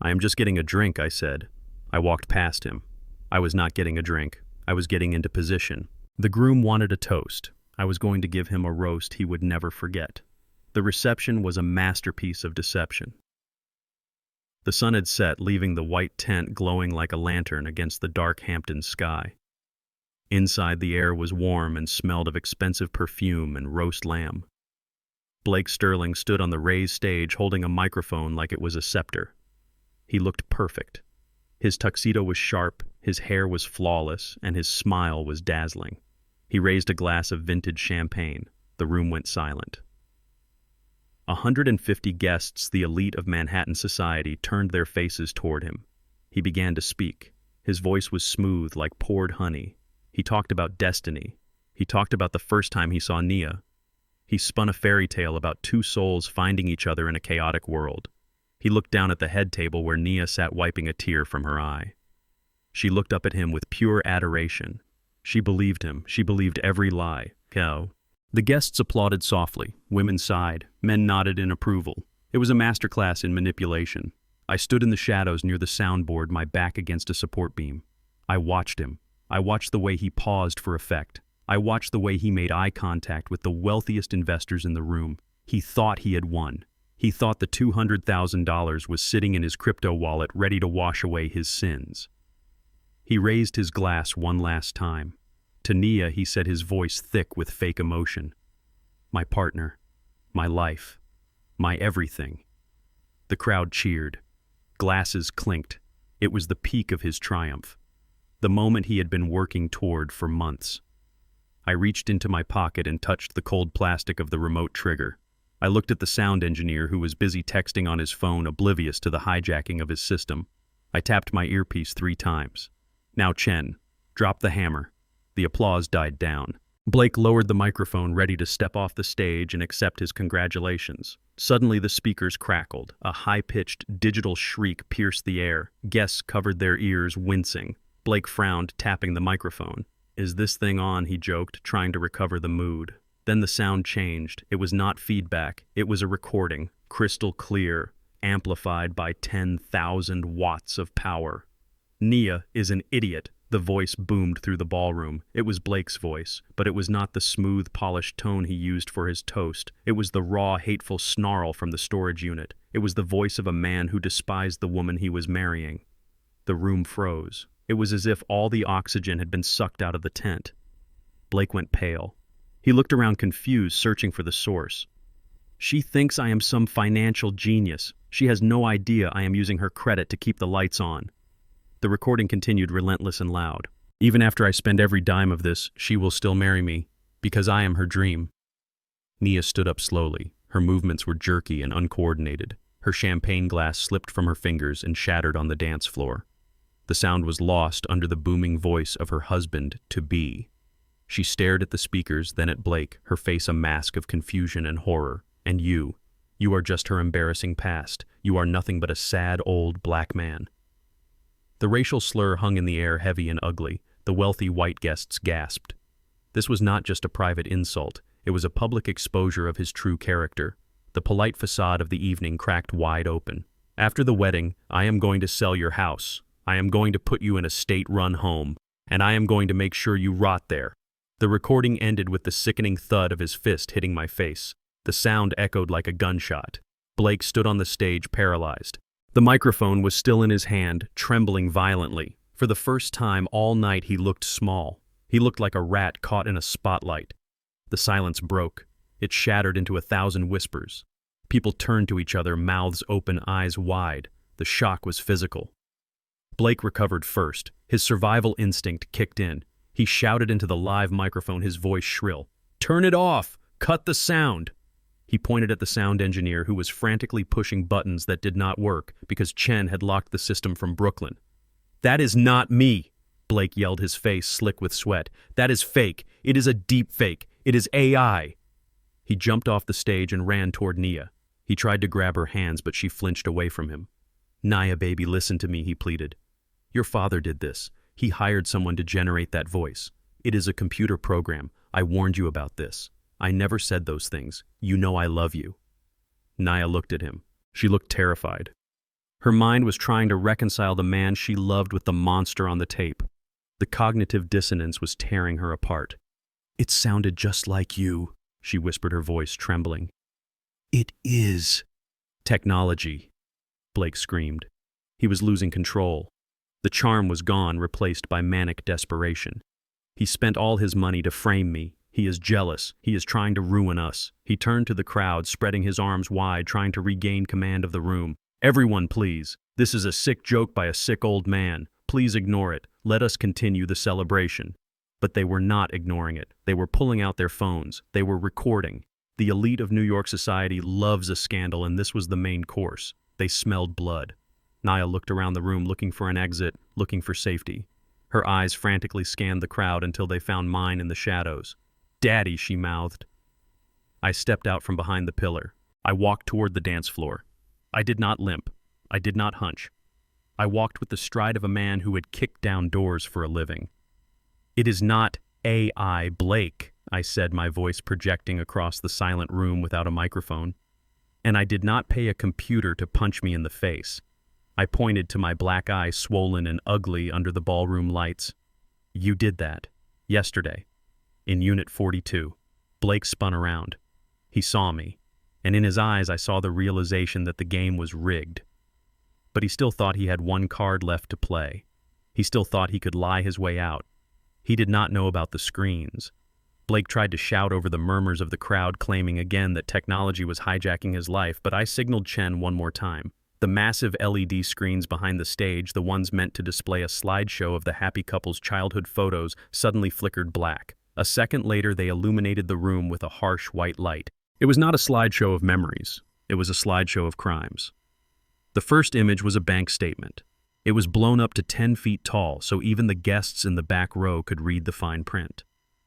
Speaker 1: "I am just getting a drink," I said. I walked past him. I was not getting a drink. I was getting into position. The groom wanted a toast. I was going to give him a roast he would never forget. The reception was a masterpiece of deception. The sun had set, leaving the white tent glowing like a lantern against the dark Hampton sky. Inside, the air was warm and smelled of expensive perfume and roast lamb. Blake Sterling stood on the raised stage holding a microphone like it was a scepter. He looked perfect. His tuxedo was sharp, his hair was flawless, and his smile was dazzling. He raised a glass of vintage champagne. The room went silent. 150 guests, the elite of Manhattan society, turned their faces toward him. He began to speak. His voice was smooth like poured honey. He talked about destiny. He talked about the first time he saw Nia. He spun a fairy tale about two souls finding each other in a chaotic world. He looked down at the head table where Nia sat wiping a tear from her eye. She looked up at him with pure adoration. She believed him. She believed every lie. Cow. The guests applauded softly. Women sighed. Men nodded in approval. It was a masterclass in manipulation. I stood in the shadows near the soundboard, my back against a support beam. I watched him. I watched the way he paused for effect. I watched the way he made eye contact with the wealthiest investors in the room. He thought he had won. He thought the $200,000 was sitting in his crypto wallet ready to wash away his sins. He raised his glass one last time. To Nia, he said, his voice thick with fake emotion. "My partner, my life, my everything." The crowd cheered. Glasses clinked. It was the peak of his triumph. The moment he had been working toward for months. I reached into my pocket and touched the cold plastic of the remote trigger. I looked at the sound engineer who was busy texting on his phone, oblivious to the hijacking of his system. I tapped my earpiece 3 times. "Now, Chen, drop the hammer." The applause died down. Blake lowered the microphone, ready to step off the stage and accept his congratulations. Suddenly the speakers crackled. A high-pitched digital shriek pierced the air. Guests covered their ears, wincing. Blake frowned, tapping the microphone. "Is this thing on?" he joked, trying to recover the mood. Then the sound changed. It was not feedback. It was a recording, crystal clear, amplified by 10,000 watts of power. "Nia is an idiot," the voice boomed through the ballroom. It was Blake's voice, but it was not the smooth, polished tone he used for his toast. It was the raw, hateful snarl from the storage unit. It was the voice of a man who despised the woman he was marrying. The room froze. It was as if all the oxygen had been sucked out of the tent. Blake went pale. He looked around confused, searching for the source. "She thinks I am some financial genius. She has no idea I am using her credit to keep the lights on." The recording continued, relentless and loud. "Even after I spend every dime of this, she will still marry me, because I am her dream." Nia stood up slowly. Her movements were jerky and uncoordinated. Her champagne glass slipped from her fingers and shattered on the dance floor. The sound was lost under the booming voice of her husband-to-be. She stared at the speakers, then at Blake, her face a mask of confusion and horror. "And you are just her embarrassing past. You are nothing but a sad old black man." The racial slur hung in the air, heavy and ugly. The wealthy white guests gasped. This was not just a private insult. It was a public exposure of his true character. The polite facade of the evening cracked wide open. "After the wedding, I am going to sell your house. I am going to put you in a state-run home, and I am going to make sure you rot there." The recording ended with the sickening thud of his fist hitting my face. The sound echoed like a gunshot. Blake stood on the stage, paralyzed. The microphone was still in his hand, trembling violently. For the first time all night he looked small. He looked like a rat caught in a spotlight. The silence broke. It shattered into 1,000 whispers. People turned to each other, mouths open, eyes wide. The shock was physical. Blake recovered first. His survival instinct kicked in. He shouted into the live microphone, his voice shrill. "Turn it off! Cut the sound!" He pointed at the sound engineer, who was frantically pushing buttons that did not work because Chen had locked the system from Brooklyn. "That is not me!" Blake yelled, his face slick with sweat. That is fake. It is a deep fake. It is AI. He jumped off the stage and ran toward Nia. He tried to grab her hands, but she flinched away from him. Nia, baby, listen to me, he pleaded. Your father did this. He hired someone to generate that voice. It is a computer program. I warned you about this. I never said those things. You know I love you. Nia looked at him. She looked terrified. Her mind was trying to reconcile the man she loved with the monster on the tape. The cognitive dissonance was tearing her apart. It sounded just like you, she whispered, her voice trembling. It is technology, Blake screamed. He was losing control. The charm was gone, replaced by manic desperation. He spent all his money to frame me. He is jealous. He is trying to ruin us. He turned to the crowd, spreading his arms wide, trying to regain command of the room. Everyone, please. This is a sick joke by a sick old man. Please ignore it. Let us continue the celebration. But they were not ignoring it. They were pulling out their phones. They were recording. The elite of New York society loves a scandal, and this was the main course. They smelled blood. Nia looked around the room, looking for an exit, looking for safety. Her eyes frantically scanned the crowd until they found mine in the shadows. Daddy, she mouthed. I stepped out from behind the pillar. I walked toward the dance floor. I did not limp. I did not hunch. I walked with the stride of a man who had kicked down doors for a living. It is not AI, Blake, I said, my voice projecting across the silent room without a microphone. And I did not pay a computer to punch me in the face. I pointed to my black eye, swollen and ugly under the ballroom lights. You did that. Yesterday. In Unit 42. Blake spun around. He saw me, and in his eyes I saw the realization that the game was rigged. But he still thought he had one card left to play. He still thought he could lie his way out. He did not know about the screens. Blake tried to shout over the murmurs of the crowd, claiming again that technology was hijacking his life, but I signaled Chen one more time. The massive LED screens behind the stage, the ones meant to display a slideshow of the happy couple's childhood photos, suddenly flickered black. A second later, they illuminated the room with a harsh white light. It was not a slideshow of memories. It was a slideshow of crimes. The first image was a bank statement. It was blown up to 10 feet tall, so even the guests in the back row could read the fine print.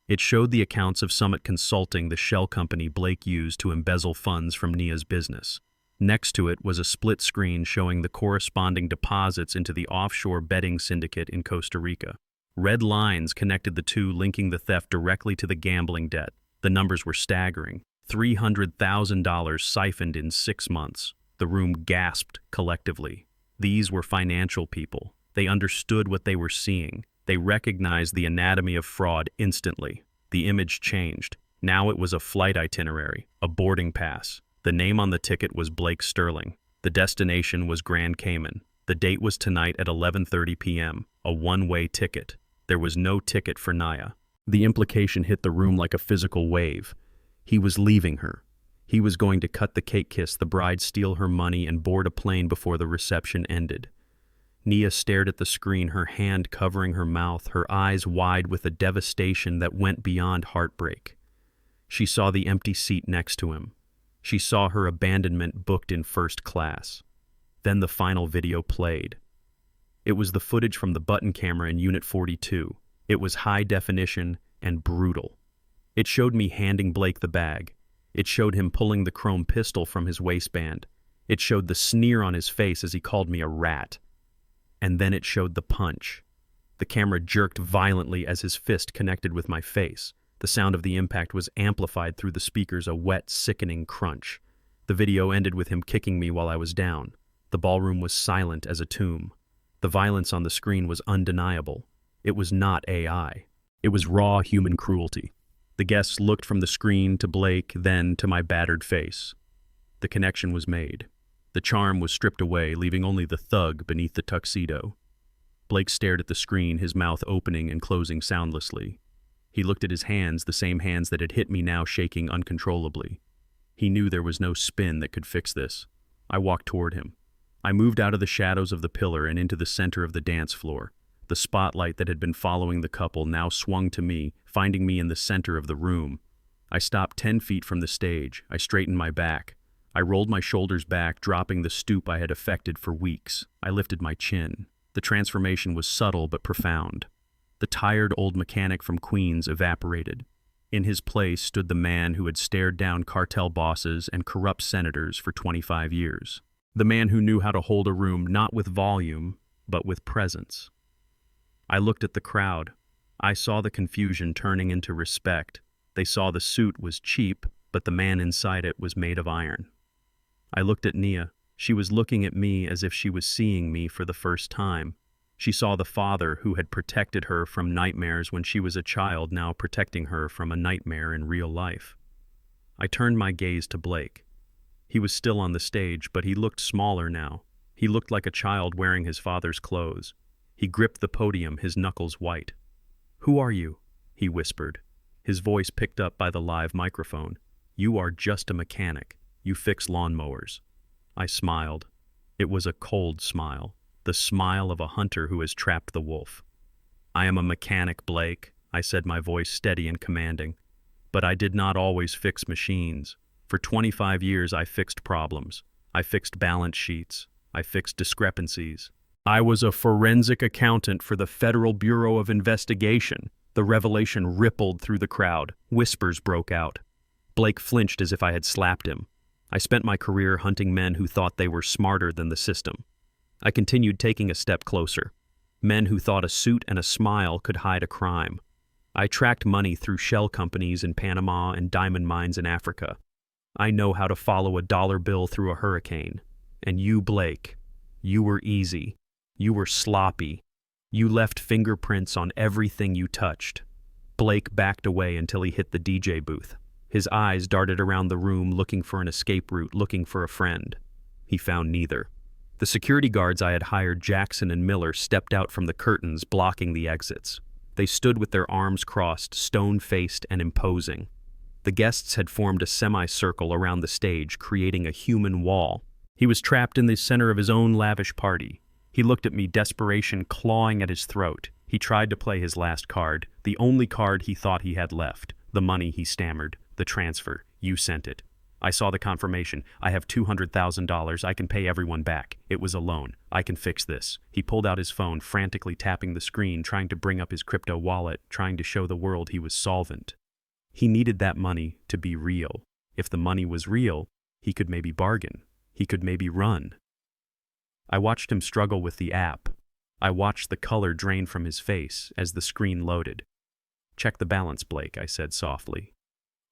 Speaker 1: It showed the accounts of Summit Consulting, the shell company Blake used to embezzle funds from Nia's business. Next to it was a split screen showing the corresponding deposits into the offshore betting syndicate in Costa Rica. Red lines connected the two, linking the theft directly to the gambling debt. The numbers were staggering. $300,000 siphoned in 6 months. The room gasped collectively. These were financial people. They understood what they were seeing. They recognized the anatomy of fraud instantly. The image changed. Now it was a flight itinerary, a boarding pass. The name on the ticket was Blake Sterling. The destination was Grand Cayman. The date was tonight at 11:30 p.m., a one-way ticket. There was no ticket for Nia. The implication hit the room like a physical wave. He was leaving her. He was going to cut the cake kiss, the bride steal her money, and board a plane before the reception ended. Nia stared at the screen, her hand covering her mouth, her eyes wide with a devastation that went beyond heartbreak. She saw the empty seat next to him. She saw her abandonment booked in first class. Then the final video played. It was the footage from the button camera in Unit 42. It was high definition and brutal. It showed me handing Blake the bag. It showed him pulling the chrome pistol from his waistband. It showed the sneer on his face as he called me a rat. And then it showed the punch. The camera jerked violently as his fist connected with my face. The sound of the impact was amplified through the speakers, a wet, sickening crunch. The video ended with him kicking me while I was down. The ballroom was silent as a tomb. The violence on the screen was undeniable. It was not AI. It was raw human cruelty. The guests looked from the screen to Blake, then to my battered face. The connection was made. The charm was stripped away, leaving only the thug beneath the tuxedo. Blake stared at the screen, his mouth opening and closing soundlessly. He looked at his hands, the same hands that had hit me, now shaking uncontrollably. He knew there was no spin that could fix this. I walked toward him. I moved out of the shadows of the pillar and into the center of the dance floor. The spotlight that had been following the couple now swung to me, finding me in the center of the room. I stopped 10 feet from the stage. I straightened my back. I rolled my shoulders back, dropping the stoop I had affected for weeks. I lifted my chin. The transformation was subtle but profound. The tired old mechanic from Queens evaporated. In his place stood the man who had stared down cartel bosses and corrupt senators for 25 years. The man who knew how to hold a room not with volume, but with presence. I looked at the crowd. I saw the confusion turning into respect. They saw the suit was cheap, but the man inside it was made of iron. I looked at Nia. She was looking at me as if she was seeing me for the first time. She saw the father who had protected her from nightmares when she was a child now protecting her from a nightmare in real life. I turned my gaze to Blake. He was still on the stage, but he looked smaller now. He looked like a child wearing his father's clothes. He gripped the podium, his knuckles white. "Who are you?" he whispered. His voice picked up by the live microphone. "You are just a mechanic. You fix lawnmowers." I smiled. It was a cold smile, the smile of a hunter who has trapped the wolf. "I am a mechanic, Blake," I said, my voice steady and commanding. "But I did not always fix machines. For 25 years I fixed problems. I fixed balance sheets. I fixed discrepancies. I was a forensic accountant for the Federal Bureau of Investigation." The revelation rippled through the crowd. Whispers broke out. Blake flinched as if I had slapped him. I spent my career hunting men who thought they were smarter than the system. I continued taking a step closer. Men who thought a suit and a smile could hide a crime. I tracked money through shell companies in Panama and diamond mines in Africa. I know how to follow a dollar bill through a hurricane. And you, Blake, you were easy. You were sloppy. You left fingerprints on everything you touched. Blake backed away until he hit the DJ booth. His eyes darted around the room looking for an escape route, looking for a friend. He found neither. The security guards I had hired, Jackson and Miller, stepped out from the curtains, blocking the exits. They stood with their arms crossed, stone-faced and imposing. The guests had formed a semicircle around the stage, creating a human wall. He was trapped in the center of his own lavish party. He looked at me, desperation clawing at his throat. He tried to play his last card, the only card he thought he had left. The money, he stammered. The transfer. You sent it. I saw the confirmation. I have $200,000. I can pay everyone back. It was a loan. I can fix this. He pulled out his phone, frantically tapping the screen, trying to bring up his crypto wallet, trying to show the world he was solvent. He needed that money to be real. If the money was real, he could maybe bargain. He could maybe run. I watched him struggle with the app. I watched the color drain from his face as the screen loaded. "Check the balance, Blake," I said softly.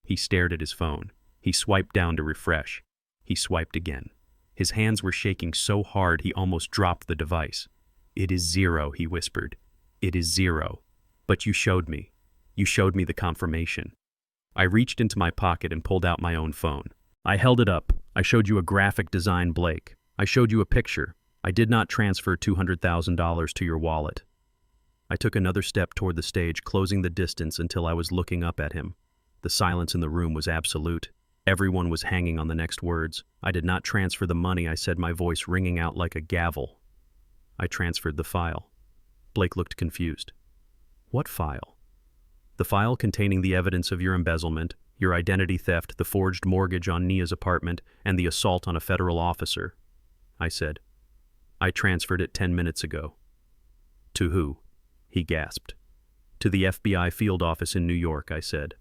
Speaker 1: He stared at his phone. He swiped down to refresh. He swiped again. His hands were shaking so hard he almost dropped the device. "It is zero," he whispered. "It is zero. But you showed me. You showed me the confirmation." I reached into my pocket and pulled out my own phone. I held it up. I showed you a graphic design, Blake. I showed you a picture. I did not transfer $200,000 to your wallet. I took another step toward the stage, closing the distance until I was looking up at him. The silence in the room was absolute. Everyone was hanging on the next words. "I did not transfer the money," I said, my voice ringing out like a gavel. "I transferred the file." Blake looked confused. "What file?" "The file containing the evidence of your embezzlement, your identity theft, the forged mortgage on Nia's apartment, and the assault on a federal officer," I said. "I transferred it 10 minutes ago." "To who?" he gasped. "To the FBI field office in New York," I said.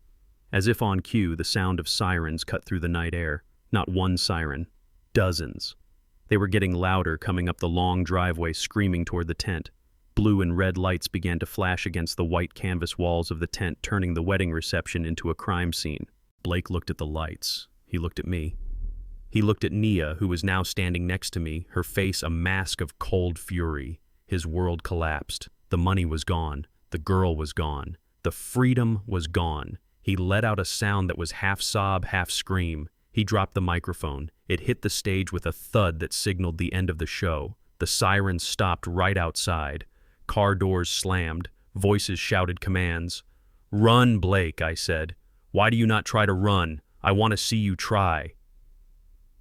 Speaker 1: As if on cue, the sound of sirens cut through the night air. Not one siren. Dozens. They were getting louder, coming up the long driveway, screaming toward the tent. Blue and red lights began to flash against the white canvas walls of the tent, turning the wedding reception into a crime scene. Blake looked at the lights. He looked at me. He looked at Nia, who was now standing next to me, her face a mask of cold fury. His world collapsed. The money was gone. The girl was gone. The freedom was gone. He let out a sound that was half sob, half scream. He dropped the microphone. It hit the stage with a thud that signaled the end of the show. The sirens stopped right outside. Car doors slammed. Voices shouted commands. "Run, Blake," I said. "Why do you not try to run? I want to see you try."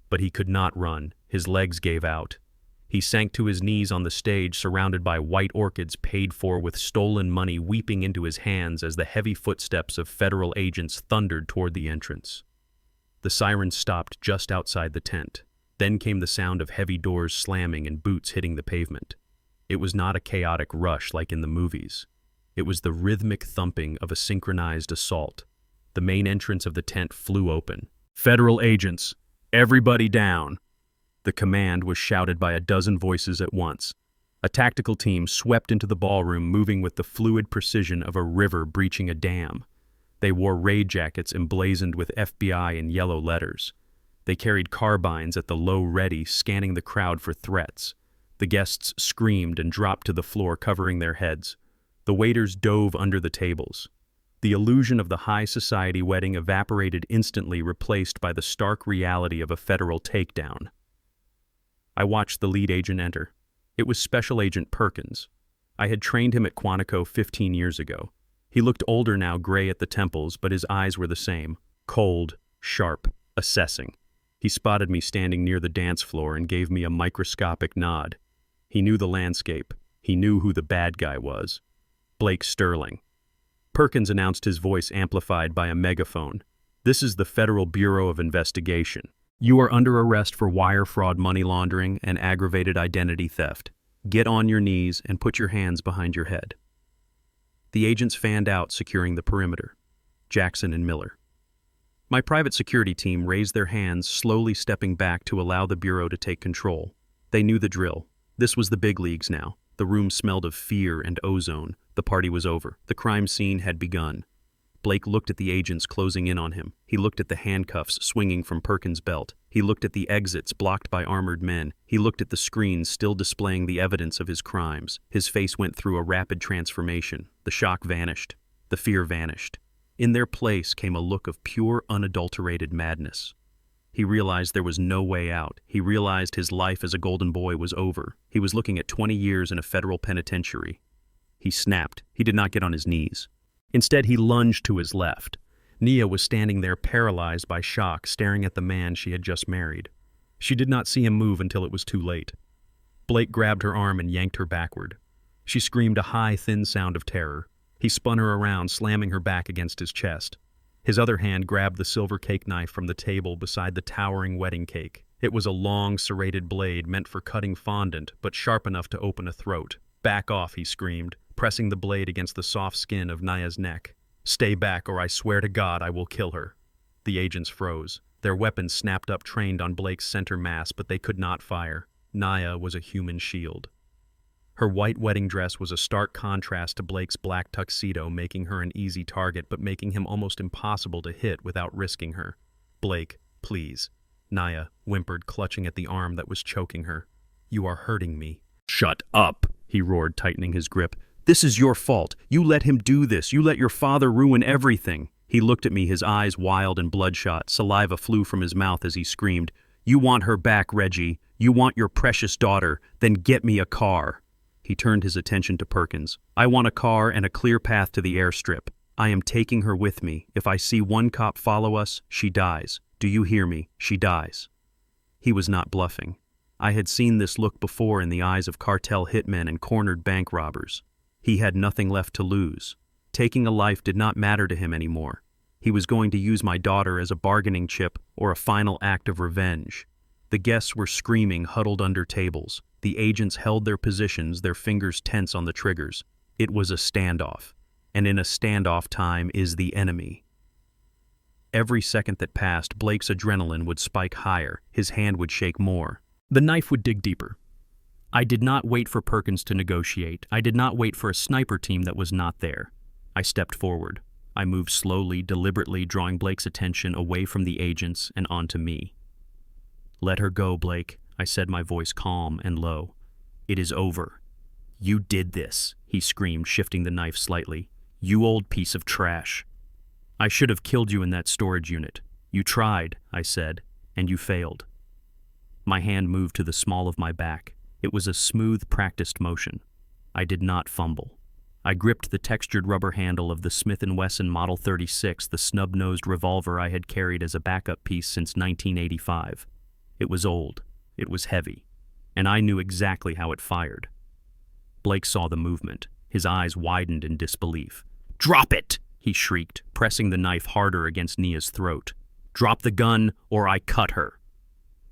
Speaker 1: But he could not run. His legs gave out. He sank to his knees on the stage, surrounded by white orchids paid for with stolen money weeping into his hands as the heavy footsteps of federal agents thundered toward the entrance. The sirens stopped just outside the tent. Then came the sound of heavy doors slamming and boots hitting the pavement. It was not a chaotic rush like in the movies. It was the rhythmic thumping of a synchronized assault. The main entrance of the tent flew open. "Federal agents, everybody down!" The command was shouted by a dozen voices at once. A tactical team swept into the ballroom, moving with the fluid precision of a river breaching a dam. They wore raid jackets emblazoned with FBI in yellow letters. They carried carbines at the low ready, scanning the crowd for threats. The guests screamed and dropped to the floor, covering their heads. The waiters dove under the tables. The illusion of the high society wedding evaporated instantly, replaced by the stark reality of a federal takedown. I watched the lead agent enter. It was Special Agent Perkins. I had trained him at Quantico 15 years ago. He looked older now, gray at the temples, but his eyes were the same. Cold, sharp, assessing. He spotted me standing near the dance floor and gave me a microscopic nod. He knew the landscape. He knew who the bad guy was. Blake Sterling. Perkins announced, his voice amplified by a megaphone. "This is the Federal Bureau of Investigation. You are under arrest for wire fraud, money laundering, and aggravated identity theft. Get on your knees and put your hands behind your head." The agents fanned out, securing the perimeter. Jackson and Miller. My private security team raised their hands, slowly stepping back to allow the Bureau to take control. They knew the drill. This was the big leagues now. The room smelled of fear and ozone. The party was over. The crime scene had begun. Blake looked at the agents closing in on him. He looked at the handcuffs swinging from Perkins' belt. He looked at the exits blocked by armored men. He looked at the screens still displaying the evidence of his crimes. His face went through a rapid transformation. The shock vanished. The fear vanished. In their place came a look of pure, unadulterated madness. He realized there was no way out. He realized his life as a golden boy was over. He was looking at 20 years in a federal penitentiary. He snapped. He did not get on his knees. Instead, he lunged to his left. Nia was standing there, paralyzed by shock, staring at the man she had just married. She did not see him move until it was too late. Blake grabbed her arm and yanked her backward. She screamed a high, thin sound of terror. He spun her around, slamming her back against his chest. His other hand grabbed the silver cake knife from the table beside the towering wedding cake. It was a long, serrated blade meant for cutting fondant, but sharp enough to open a throat. "Back off," he screamed, pressing the blade against the soft skin of Nia's neck. "Stay back, or I swear to God I will kill her." The agents froze. Their weapons snapped up, trained on Blake's center mass, but they could not fire. Nia was a human shield. Her white wedding dress was a stark contrast to Blake's black tuxedo, making her an easy target, but making him almost impossible to hit without risking her. "Blake, please," Nia whimpered, clutching at the arm that was choking her. "You are hurting me." "Shut up," he roared, tightening his grip. "This is your fault. You let him do this. You let your father ruin everything." He looked at me, his eyes wild and bloodshot. Saliva flew from his mouth as he screamed, "You want her back, Reggie. You want your precious daughter. Then get me a car." He turned his attention to Perkins. "I want a car and a clear path to the airstrip. I am taking her with me. If I see one cop follow us, she dies. Do you hear me? She dies." He was not bluffing. I had seen this look before in the eyes of cartel hitmen and cornered bank robbers. He had nothing left to lose. Taking a life did not matter to him anymore. He was going to use my daughter as a bargaining chip or a final act of revenge. The guests were screaming, huddled under tables. The agents held their positions, their fingers tense on the triggers. It was a standoff, and in a standoff, time is the enemy. Every second that passed, Blake's adrenaline would spike higher. His hand would shake more. The knife would dig deeper. I did not wait for Perkins to negotiate. I did not wait for a sniper team that was not there. I stepped forward. I moved slowly, deliberately, drawing Blake's attention away from the agents and onto me. "Let her go, Blake," I said, my voice calm and low. "It is over. You did this," he screamed, shifting the knife slightly. "You old piece of trash. I should have killed you in that storage unit. You tried," I said, "and you failed." My hand moved to the small of my back. It was a smooth, practiced motion. I did not fumble. I gripped the textured rubber handle of the Smith & Wesson Model 36, the snub-nosed revolver I had carried as a backup piece since 1985. It was old. It was heavy. And I knew exactly how it fired. Blake saw the movement. His eyes widened in disbelief. "Drop it!" he shrieked, pressing the knife harder against Nia's throat. "Drop the gun, or I cut her."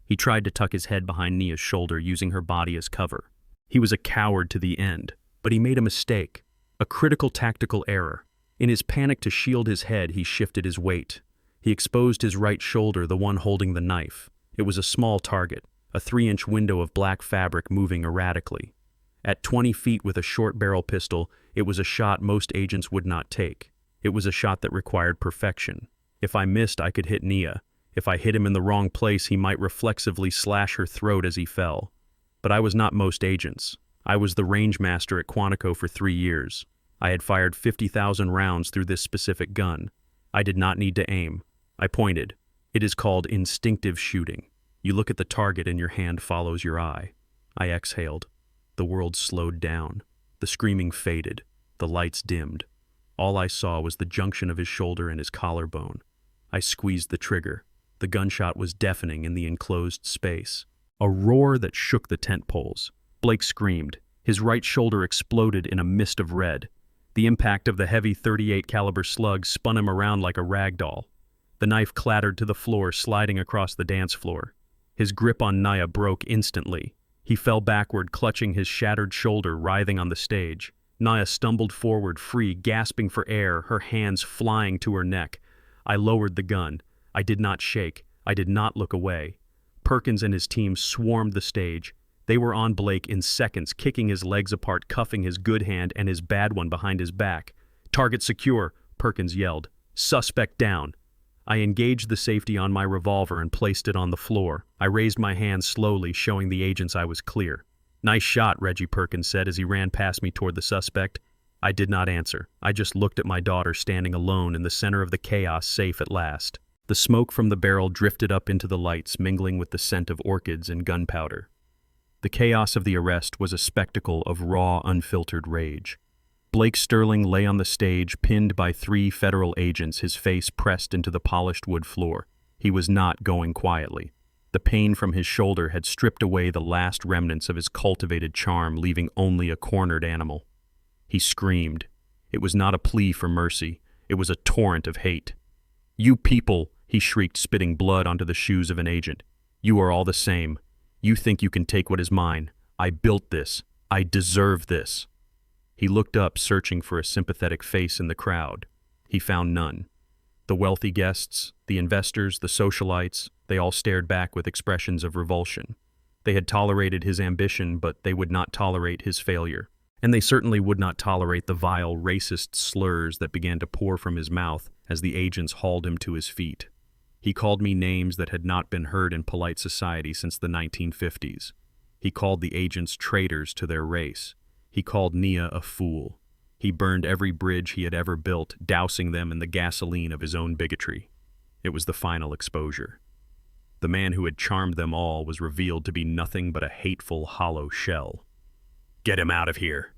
Speaker 1: He tried to tuck his head behind Nia's shoulder, using her body as cover. He was a coward to the end, but he made a mistake. A critical tactical error. In his panic to shield his head, he shifted his weight. He exposed his right shoulder, the one holding the knife. It was a small target, a 3-inch window of black fabric moving erratically. At 20 feet with a short barrel pistol, it was a shot most agents would not take. It was a shot that required perfection. If I missed, I could hit Nia. If I hit him in the wrong place, he might reflexively slash her throat as he fell. But I was not most agents. I was the range master at Quantico for 3 years. I had fired 50,000 rounds through this specific gun. I did not need to aim. I pointed. It is called instinctive shooting. You look at the target and your hand follows your eye. I exhaled. The world slowed down. The screaming faded. The lights dimmed. All I saw was the junction of his shoulder and his collarbone. I squeezed the trigger. The gunshot was deafening in the enclosed space. A roar that shook the tent poles. Blake screamed. His right shoulder exploded in a mist of red. The impact of the heavy .38 caliber slug spun him around like a rag doll. The knife clattered to the floor, sliding across the dance floor. His grip on Nia broke instantly. He fell backward, clutching his shattered shoulder, writhing on the stage. Nia stumbled forward, free, gasping for air, her hands flying to her neck. I lowered the gun. I did not shake. I did not look away. Perkins and his team swarmed the stage. They were on Blake in seconds, kicking his legs apart, cuffing his good hand and his bad one behind his back. "Target secure," Perkins yelled. "Suspect down." I engaged the safety on my revolver and placed it on the floor. I raised my hand slowly, showing the agents I was clear. "Nice shot," Reggie Perkins said as he ran past me toward the suspect. I did not answer. I just looked at my daughter standing alone in the center of the chaos, safe at last. The smoke from the barrel drifted up into the lights, mingling with the scent of orchids and gunpowder. The chaos of the arrest was a spectacle of raw, unfiltered rage. Blake Sterling lay on the stage, pinned by 3 federal agents, his face pressed into the polished wood floor. He was not going quietly. The pain from his shoulder had stripped away the last remnants of his cultivated charm, leaving only a cornered animal. He screamed. It was not a plea for mercy. It was a torrent of hate. "You people," he shrieked, spitting blood onto the shoes of an agent. "You are all the same. You think you can take what is mine. I built this. I deserve this." He looked up, searching for a sympathetic face in the crowd. He found none. The wealthy guests, the investors, the socialites, they all stared back with expressions of revulsion. They had tolerated his ambition, but they would not tolerate his failure. And they certainly would not tolerate the vile, racist slurs that began to pour from his mouth as the agents hauled him to his feet. He called me names that had not been heard in polite society since the 1950s. He called the agents traitors to their race. He called Nia a fool. He burned every bridge he had ever built, dousing them in the gasoline of his own bigotry. It was the final exposure. The man who had charmed them all was revealed to be nothing but a hateful, hollow shell. "Get him out of here,"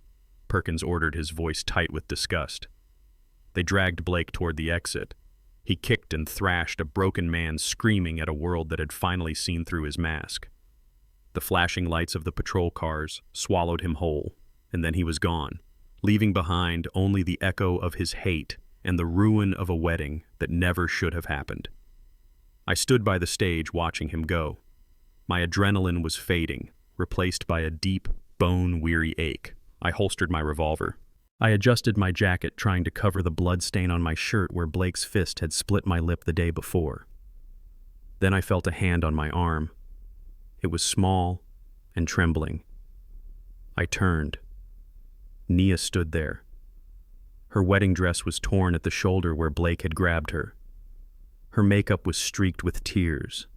Speaker 1: Perkins ordered, his voice tight with disgust. They dragged Blake toward the exit. He kicked and thrashed, a broken man screaming at a world that had finally seen through his mask. The flashing lights of the patrol cars swallowed him whole, and then he was gone, leaving behind only the echo of his hate and the ruin of a wedding that never should have happened. I stood by the stage watching him go. My adrenaline was fading, replaced by a deep, bone-weary ache. I holstered my revolver. I adjusted my jacket, trying to cover the blood stain on my shirt where Blake's fist had split my lip the day before. Then I felt a hand on my arm. It was small and trembling. I turned. Nia stood there. Her wedding dress was torn at the shoulder where Blake had grabbed her. Her makeup was streaked with tears.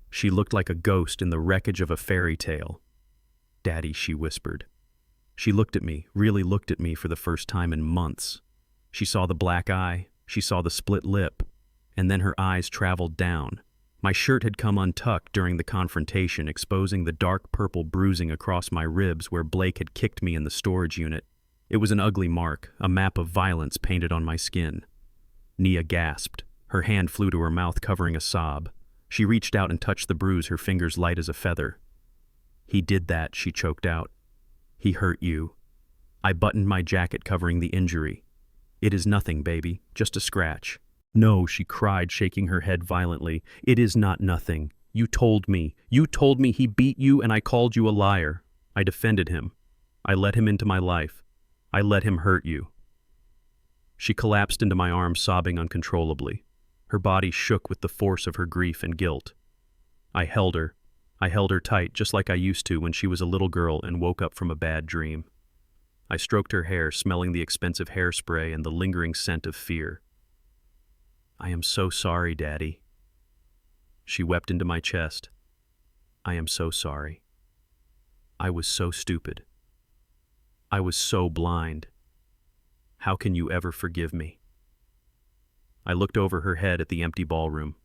Speaker 1: She looked like a ghost in the wreckage of a fairy tale. "Daddy," she whispered. She looked at me, really looked at me for the first time in months. She saw the black eye, she saw the split lip, and then her eyes traveled down. My shirt had come untucked during the confrontation, exposing the dark purple bruising across my ribs where Blake had kicked me in the storage unit. It was an ugly mark, a map of violence painted on my skin. Nia gasped. Her hand flew to her mouth, covering a sob. She reached out and touched the bruise, her fingers light as a feather. "He did that," she choked out. "He hurt you." I buttoned my jacket, covering the injury. "It is nothing, baby, just a scratch." "No," she cried, shaking her head violently. "It is not nothing. You told me. You told me he beat you and I called you a liar." I defended him. I let him into my life. I let him hurt you." She collapsed into my arms, sobbing uncontrollably. Her body shook with the force of her grief and guilt. I held her. I held her tight, just like I used to when she was a little girl and woke up from a bad dream. I stroked her hair, smelling the expensive hairspray and the lingering scent of fear. "I am so sorry, Daddy." She wept into my chest. "I am so sorry. I was so stupid. I was so blind. How can you ever forgive me?" I looked over her head at the empty ballroom.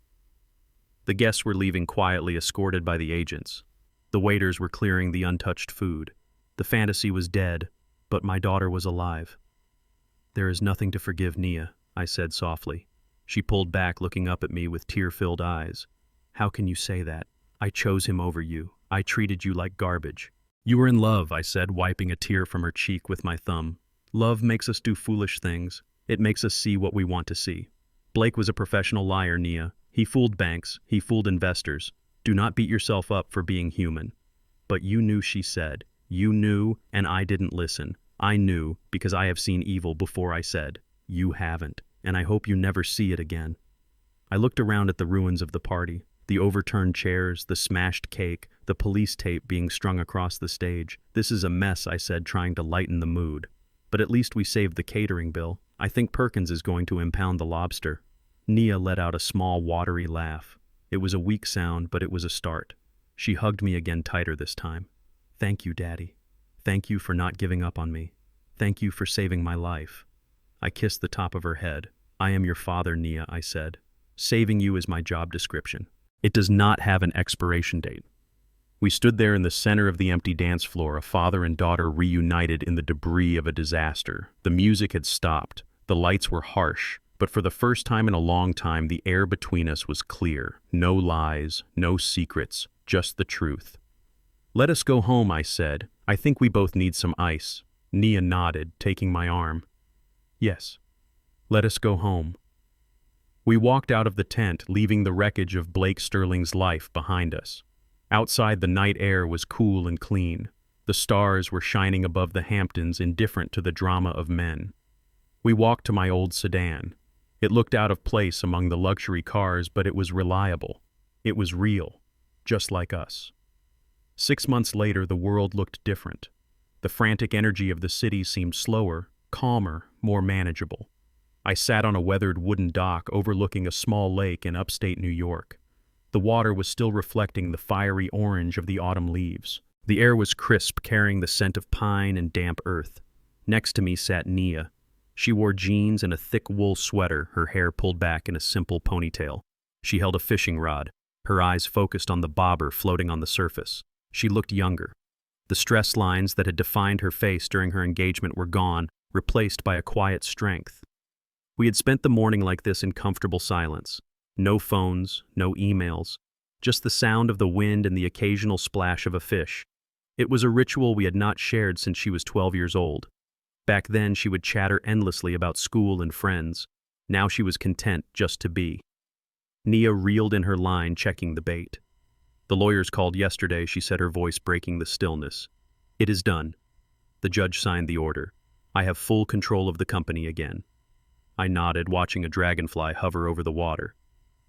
Speaker 1: The guests were leaving quietly, escorted by the agents. The waiters were clearing the untouched food. The fantasy was dead, but my daughter was alive. "There is nothing to forgive, Nia," I said softly. She pulled back, looking up at me with tear-filled eyes. "How can you say that? I chose him over you. I treated you like garbage." "You were in love," I said, wiping a tear from her cheek with my thumb. "Love makes us do foolish things. It makes us see what we want to see. Blake was a professional liar, Nia. He fooled banks. He fooled investors. Do not beat yourself up for being human." "But you knew," she said. "You knew, and I didn't listen. I knew, because I have seen evil before I said. You haven't, and I hope you never see it again." I looked around at the ruins of the party, the overturned chairs, the smashed cake, the police tape being strung across the stage. "This is a mess," I said, trying to lighten the mood. "But at least we saved the catering bill. I think Perkins is going to impound the lobster." Nia let out a small, watery laugh. It was a weak sound, but it was a start. She hugged me again tighter this time. "Thank you, Daddy. Thank you for not giving up on me. Thank you for saving my life." I kissed the top of her head. "I am your father, Nia," I said. "Saving you is my job description. It does not have an expiration date." We stood there in the center of the empty dance floor, a father and daughter reunited in the debris of a disaster. The music had stopped. The lights were harsh. But for the first time in a long time, the air between us was clear. No lies, no secrets, just the truth. "Let us go home," I said. "I think we both need some ice." Nia nodded, taking my arm. "Yes, let us go home." We walked out of the tent, leaving the wreckage of Blake Sterling's life behind us. Outside, the night air was cool and clean. The stars were shining above the Hamptons, indifferent to the drama of men. We walked to my old sedan. It looked out of place among the luxury cars, but it was reliable. It was real, just like us. 6 months later, the world looked different. The frantic energy of the city seemed slower, calmer, more manageable. I sat on a weathered wooden dock overlooking a small lake in upstate New York. The water was still reflecting the fiery orange of the autumn leaves. The air was crisp, carrying the scent of pine and damp earth. Next to me sat Nia. She wore jeans and a thick wool sweater, her hair pulled back in a simple ponytail. She held a fishing rod, her eyes focused on the bobber floating on the surface. She looked younger. The stress lines that had defined her face during her engagement were gone, replaced by a quiet strength. We had spent the morning like this in comfortable silence. No phones, no emails, just the sound of the wind and the occasional splash of a fish. It was a ritual we had not shared since she was 12 years old. Back then, she would chatter endlessly about school and friends. Now she was content just to be. Nia reeled in her line, checking the bait. "The lawyers called yesterday," she said, her voice breaking the stillness. "It is done." The judge signed the order. "I have full control of the company again." I nodded, watching a dragonfly hover over the water.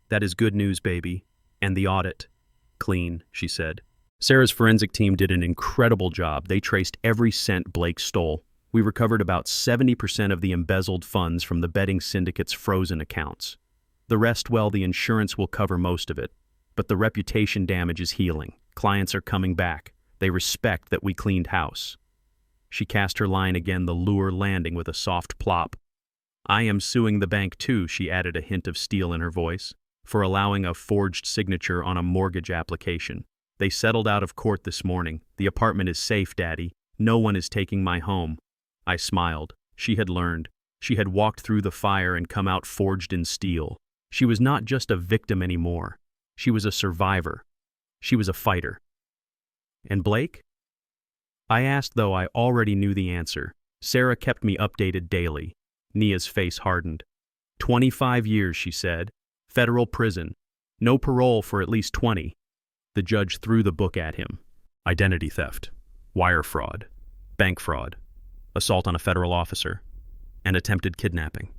Speaker 1: "That is good news, baby. And the audit?" "Clean," she said. "Sarah's forensic team did an incredible job. They traced every cent Blake stole. We recovered about 70% of the embezzled funds from the betting syndicate's frozen accounts. The rest, well, the insurance will cover most of it. But the reputation damage is healing. Clients are coming back. They respect that we cleaned house." She cast her line again, the lure landing with a soft plop. "I am suing the bank too," she added, a hint of steel in her voice, "for allowing a forged signature on a mortgage application. They settled out of court this morning. The apartment is safe, Daddy. No one is taking my home." I smiled. She had learned. She had walked through the fire and come out forged in steel. She was not just a victim anymore. She was a survivor. She was a fighter. "And Blake?" I asked, though I already knew the answer. Sarah kept me updated daily. Nia's face hardened. 25 years, she said. Federal prison. No parole for at least 20. The judge threw the book at him. Identity theft. Wire fraud. Bank fraud. assault on a federal officer, and attempted kidnapping.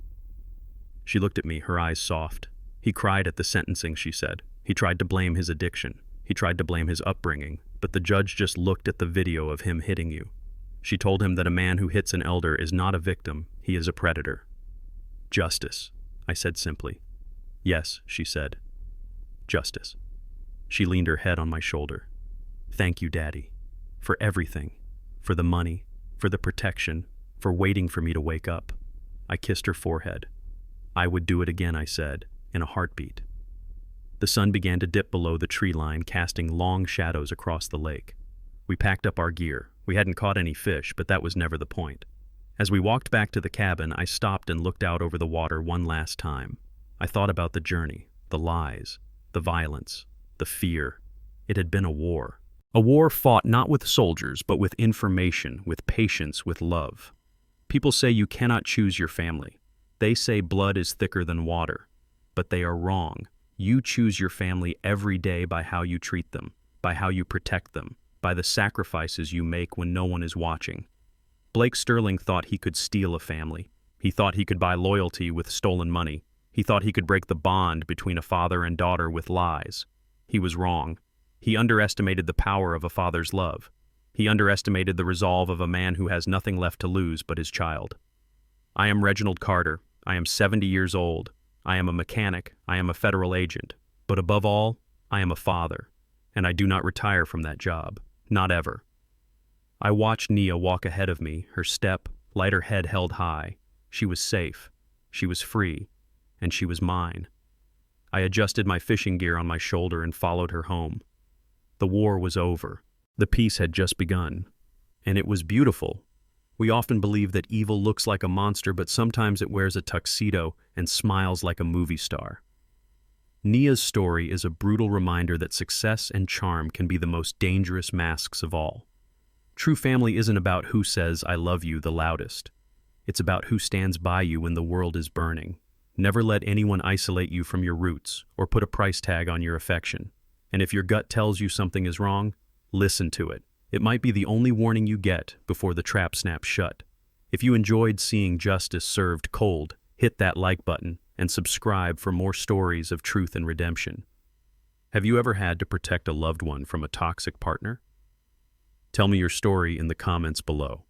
Speaker 1: She looked at me, her eyes soft. He cried at the sentencing, she said. He tried to blame his addiction. He tried to blame his upbringing, but the judge just looked at the video of him hitting you. She told him that a man who hits an elder is not a victim, he is a predator. Justice, I said simply. Yes, she said. Justice. She leaned her head on my shoulder. Thank you, Daddy, for everything, for the money, for the protection, for waiting for me to wake up. I kissed her forehead. I would do it again, I said, in a heartbeat. The sun began to dip below the tree line, casting long shadows across the lake. We packed up our gear. We hadn't caught any fish, but that was never the point. As we walked back to the cabin, I stopped and looked out over the water one last time. I thought about the journey, the lies, the violence, the fear. It had been a war. A war fought not with soldiers, but with information, with patience, with love. People say you cannot choose your family. They say blood is thicker than water. But they are wrong. You choose your family every day by how you treat them, by how you protect them, by the sacrifices you make when no one is watching. Blake Sterling thought he could steal a family. He thought he could buy loyalty with stolen money. He thought he could break the bond between a father and daughter with lies. He was wrong. He underestimated the power of a father's love. He underestimated the resolve of a man who has nothing left to lose but his child. I am Reginald Carter. I am 70 years old. I am a mechanic. I am a federal agent. But above all, I am a father. And I do not retire from that job. Not ever. I watched Nia walk ahead of me, her step, lighter head held high. She was safe. She was free. And she was mine. I adjusted my fishing gear on my shoulder and followed her home. The war was over. The peace had just begun. And it was beautiful. We often believe that evil looks like a monster, but sometimes it wears a tuxedo and smiles like a movie star. Nia's story is a brutal reminder that success and charm can be the most dangerous masks of all. True family isn't about who says, "I love you," the loudest. It's about who stands by you when the world is burning. Never let anyone isolate you from your roots or put a price tag on your affection. And if your gut tells you something is wrong, listen to it. It might be the only warning you get before the trap snaps shut. If you enjoyed seeing justice served cold, hit that like button and subscribe for more stories of truth and redemption. Have you ever had to protect a loved one from a toxic partner? Tell me your story in the comments below.